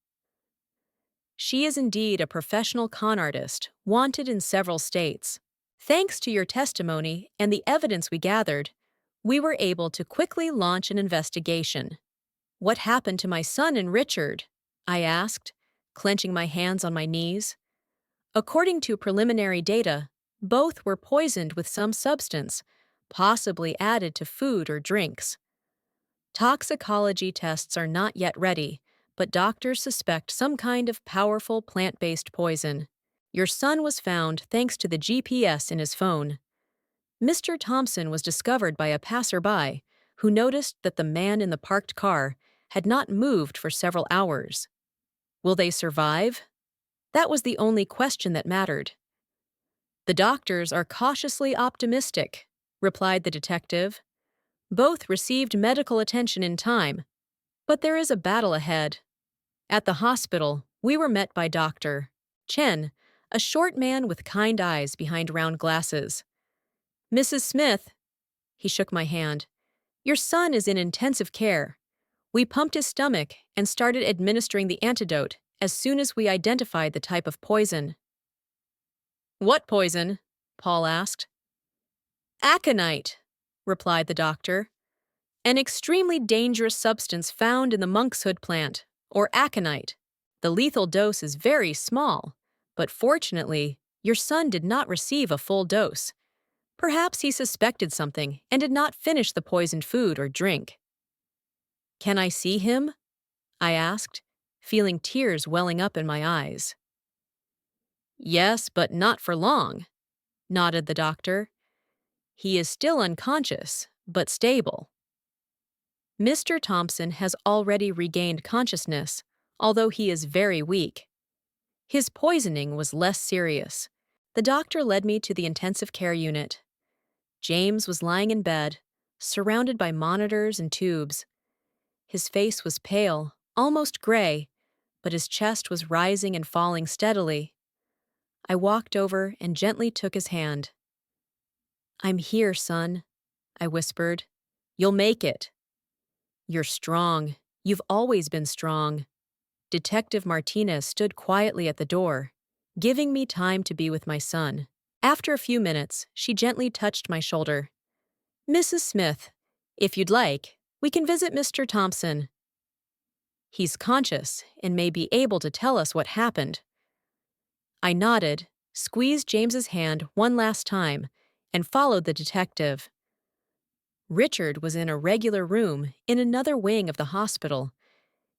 She is indeed a professional con artist, wanted in several states. Thanks to your testimony and the evidence we gathered, we were able to quickly launch an investigation. What happened to my son and Richard? I asked, clenching my hands on my knees. According to preliminary data, both were poisoned with some substance, possibly added to food or drinks. Toxicology tests are not yet ready, but doctors suspect some kind of powerful plant-based poison. Your son was found thanks to the GPS in his phone. Mr. Thompson was discovered by a passerby who noticed that the man in the parked car had not moved for several hours. Will they survive? That was the only question that mattered. The doctors are cautiously optimistic, replied the detective. Both received medical attention in time, but there is a battle ahead. At the hospital, we were met by Dr. Chen, a short man with kind eyes behind round glasses. Mrs. Smith, he shook my hand. Your son is in intensive care. We pumped his stomach and started administering the antidote as soon as we identified the type of poison. What poison? Paul asked. Aconite, replied the doctor. An extremely dangerous substance found in the monkshood plant, or aconite. The lethal dose is very small, but fortunately, your son did not receive a full dose. Perhaps he suspected something and did not finish the poisoned food or drink. Can I see him? I asked, feeling tears welling up in my eyes. Yes, but not for long, nodded the doctor. He is still unconscious, but stable. Mr. Thompson has already regained consciousness, although he is very weak. His poisoning was less serious. The doctor led me to the intensive care unit. James was lying in bed, surrounded by monitors and tubes. His face was pale, almost gray, but his chest was rising and falling steadily. I walked over and gently took his hand. I'm here, son, I whispered. You'll make it. You're strong. You've always been strong. Detective Martinez stood quietly at the door, giving me time to be with my son. After a few minutes, she gently touched my shoulder. Mrs. Smith, if you'd like, we can visit Mr. Thompson. He's conscious and may be able to tell us what happened. I nodded, squeezed James's hand one last time, and followed the detective. Richard was in a regular room in another wing of the hospital.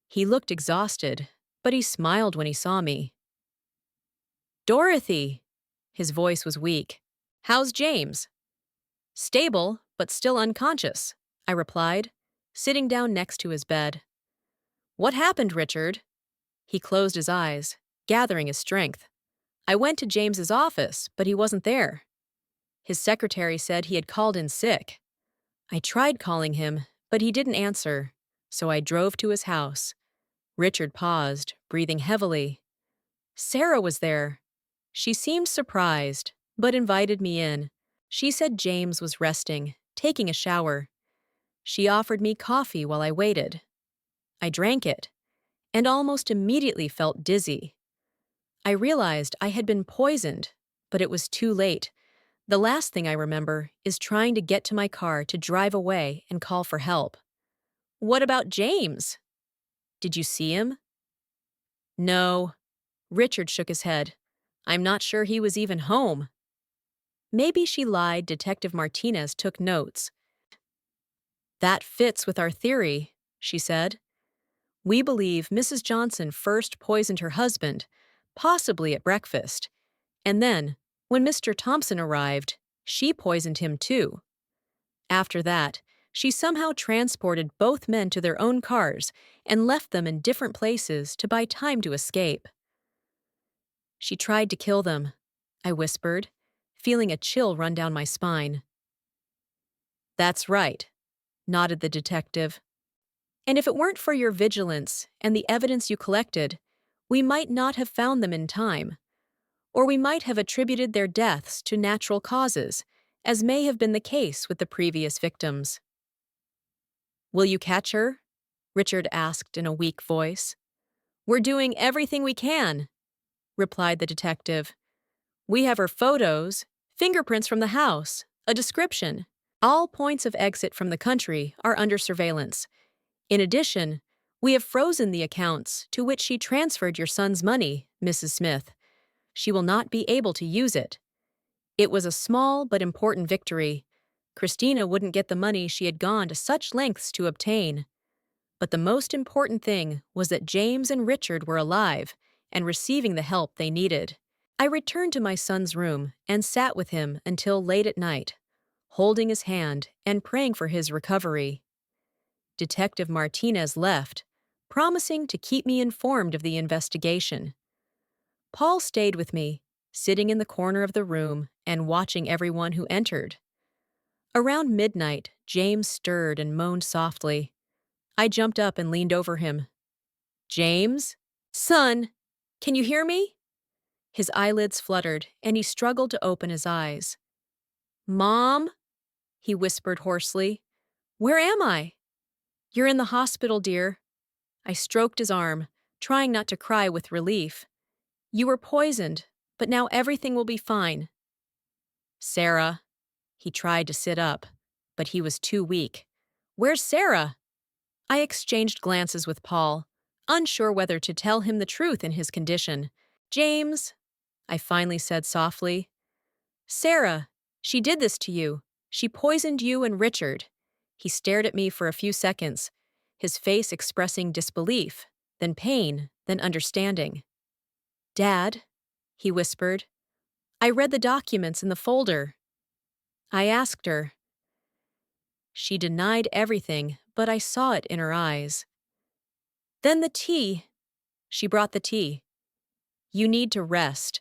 He looked exhausted, but he smiled when he saw me. Dorothy! His voice was weak. How's James? Stable, but still unconscious, I replied, sitting down next to his bed. What happened, Richard? He closed his eyes, gathering his strength. I went to James's office, but he wasn't there. His secretary said he had called in sick. I tried calling him, but he didn't answer, so I drove to his house. Richard paused, breathing heavily. Sarah was there. She seemed surprised, but invited me in. She said James was resting, taking a shower. She offered me coffee while I waited. I drank it, and almost immediately felt dizzy. I realized I had been poisoned, but it was too late. The last thing I remember is trying to get to my car to drive away and call for help. What about James? Did you see him? No. Richard shook his head. I'm not sure he was even home. Maybe she lied. Detective Martinez took notes. That fits with our theory, she said. We believe Mrs. Johnson first poisoned her husband, possibly at breakfast, and then, when Mr. Thompson arrived, she poisoned him too. After that, she somehow transported both men to their own cars and left them in different places to buy time to escape. She tried to kill them, I whispered, feeling a chill run down my spine. That's right, nodded the detective. And if it weren't for your vigilance and the evidence you collected, we might not have found them in time, or we might have attributed their deaths to natural causes, as may have been the case with the previous victims. Will you catch her? Richard asked in a weak voice. We're doing everything we can, replied the detective. We have her photos, fingerprints from the house, a description. All points of exit from the country are under surveillance. In addition, we have frozen the accounts to which she transferred your son's money, Mrs. Smith. She will not be able to use it. It was a small but important victory. Christina wouldn't get the money she had gone to such lengths to obtain. But the most important thing was that James and Richard were alive and receiving the help they needed. I returned to my son's room and sat with him until late at night, holding his hand and praying for his recovery. Detective Martinez left, promising to keep me informed of the investigation. Paul stayed with me, sitting in the corner of the room and watching everyone who entered. Around midnight, James stirred and moaned softly. I jumped up and leaned over him. James? Son, can you hear me? His eyelids fluttered, and he struggled to open his eyes. Mom? He whispered hoarsely. Where am I? You're in the hospital, dear. I stroked his arm, trying not to cry with relief. You were poisoned, but now everything will be fine. Sarah. He tried to sit up, but he was too weak. Where's Sarah? I exchanged glances with Paul, unsure whether to tell him the truth in his condition. James, I finally said softly. Sarah, she did this to you. She poisoned you and Richard. He stared at me for a few seconds, his face expressing disbelief, then pain, then understanding. Dad, he whispered, I read the documents in the folder. I asked her. She denied everything, but I saw it in her eyes. Then the tea. She brought the tea. You need to rest.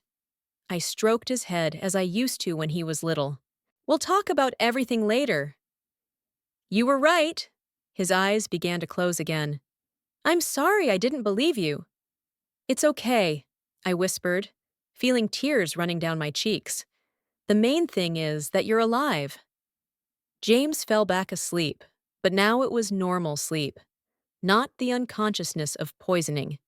I stroked his head as I used to when he was little. We'll talk about everything later. You were right. His eyes began to close again. I'm sorry I didn't believe you. It's okay, I whispered, feeling tears running down my cheeks. The main thing is that you're alive. James fell back asleep, but now it was normal sleep, not the unconsciousness of poisoning.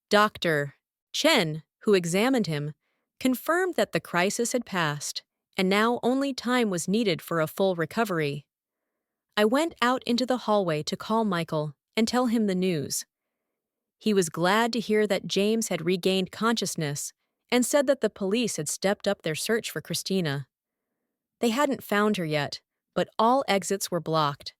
Dr. Chen, who examined him, confirmed that the crisis had passed, and now only time was needed for a full recovery. I went out into the hallway to call Michael and tell him the news. He was glad to hear that James had regained consciousness and said that the police had stepped up their search for Christina. They hadn't found her yet, but all exits were blocked,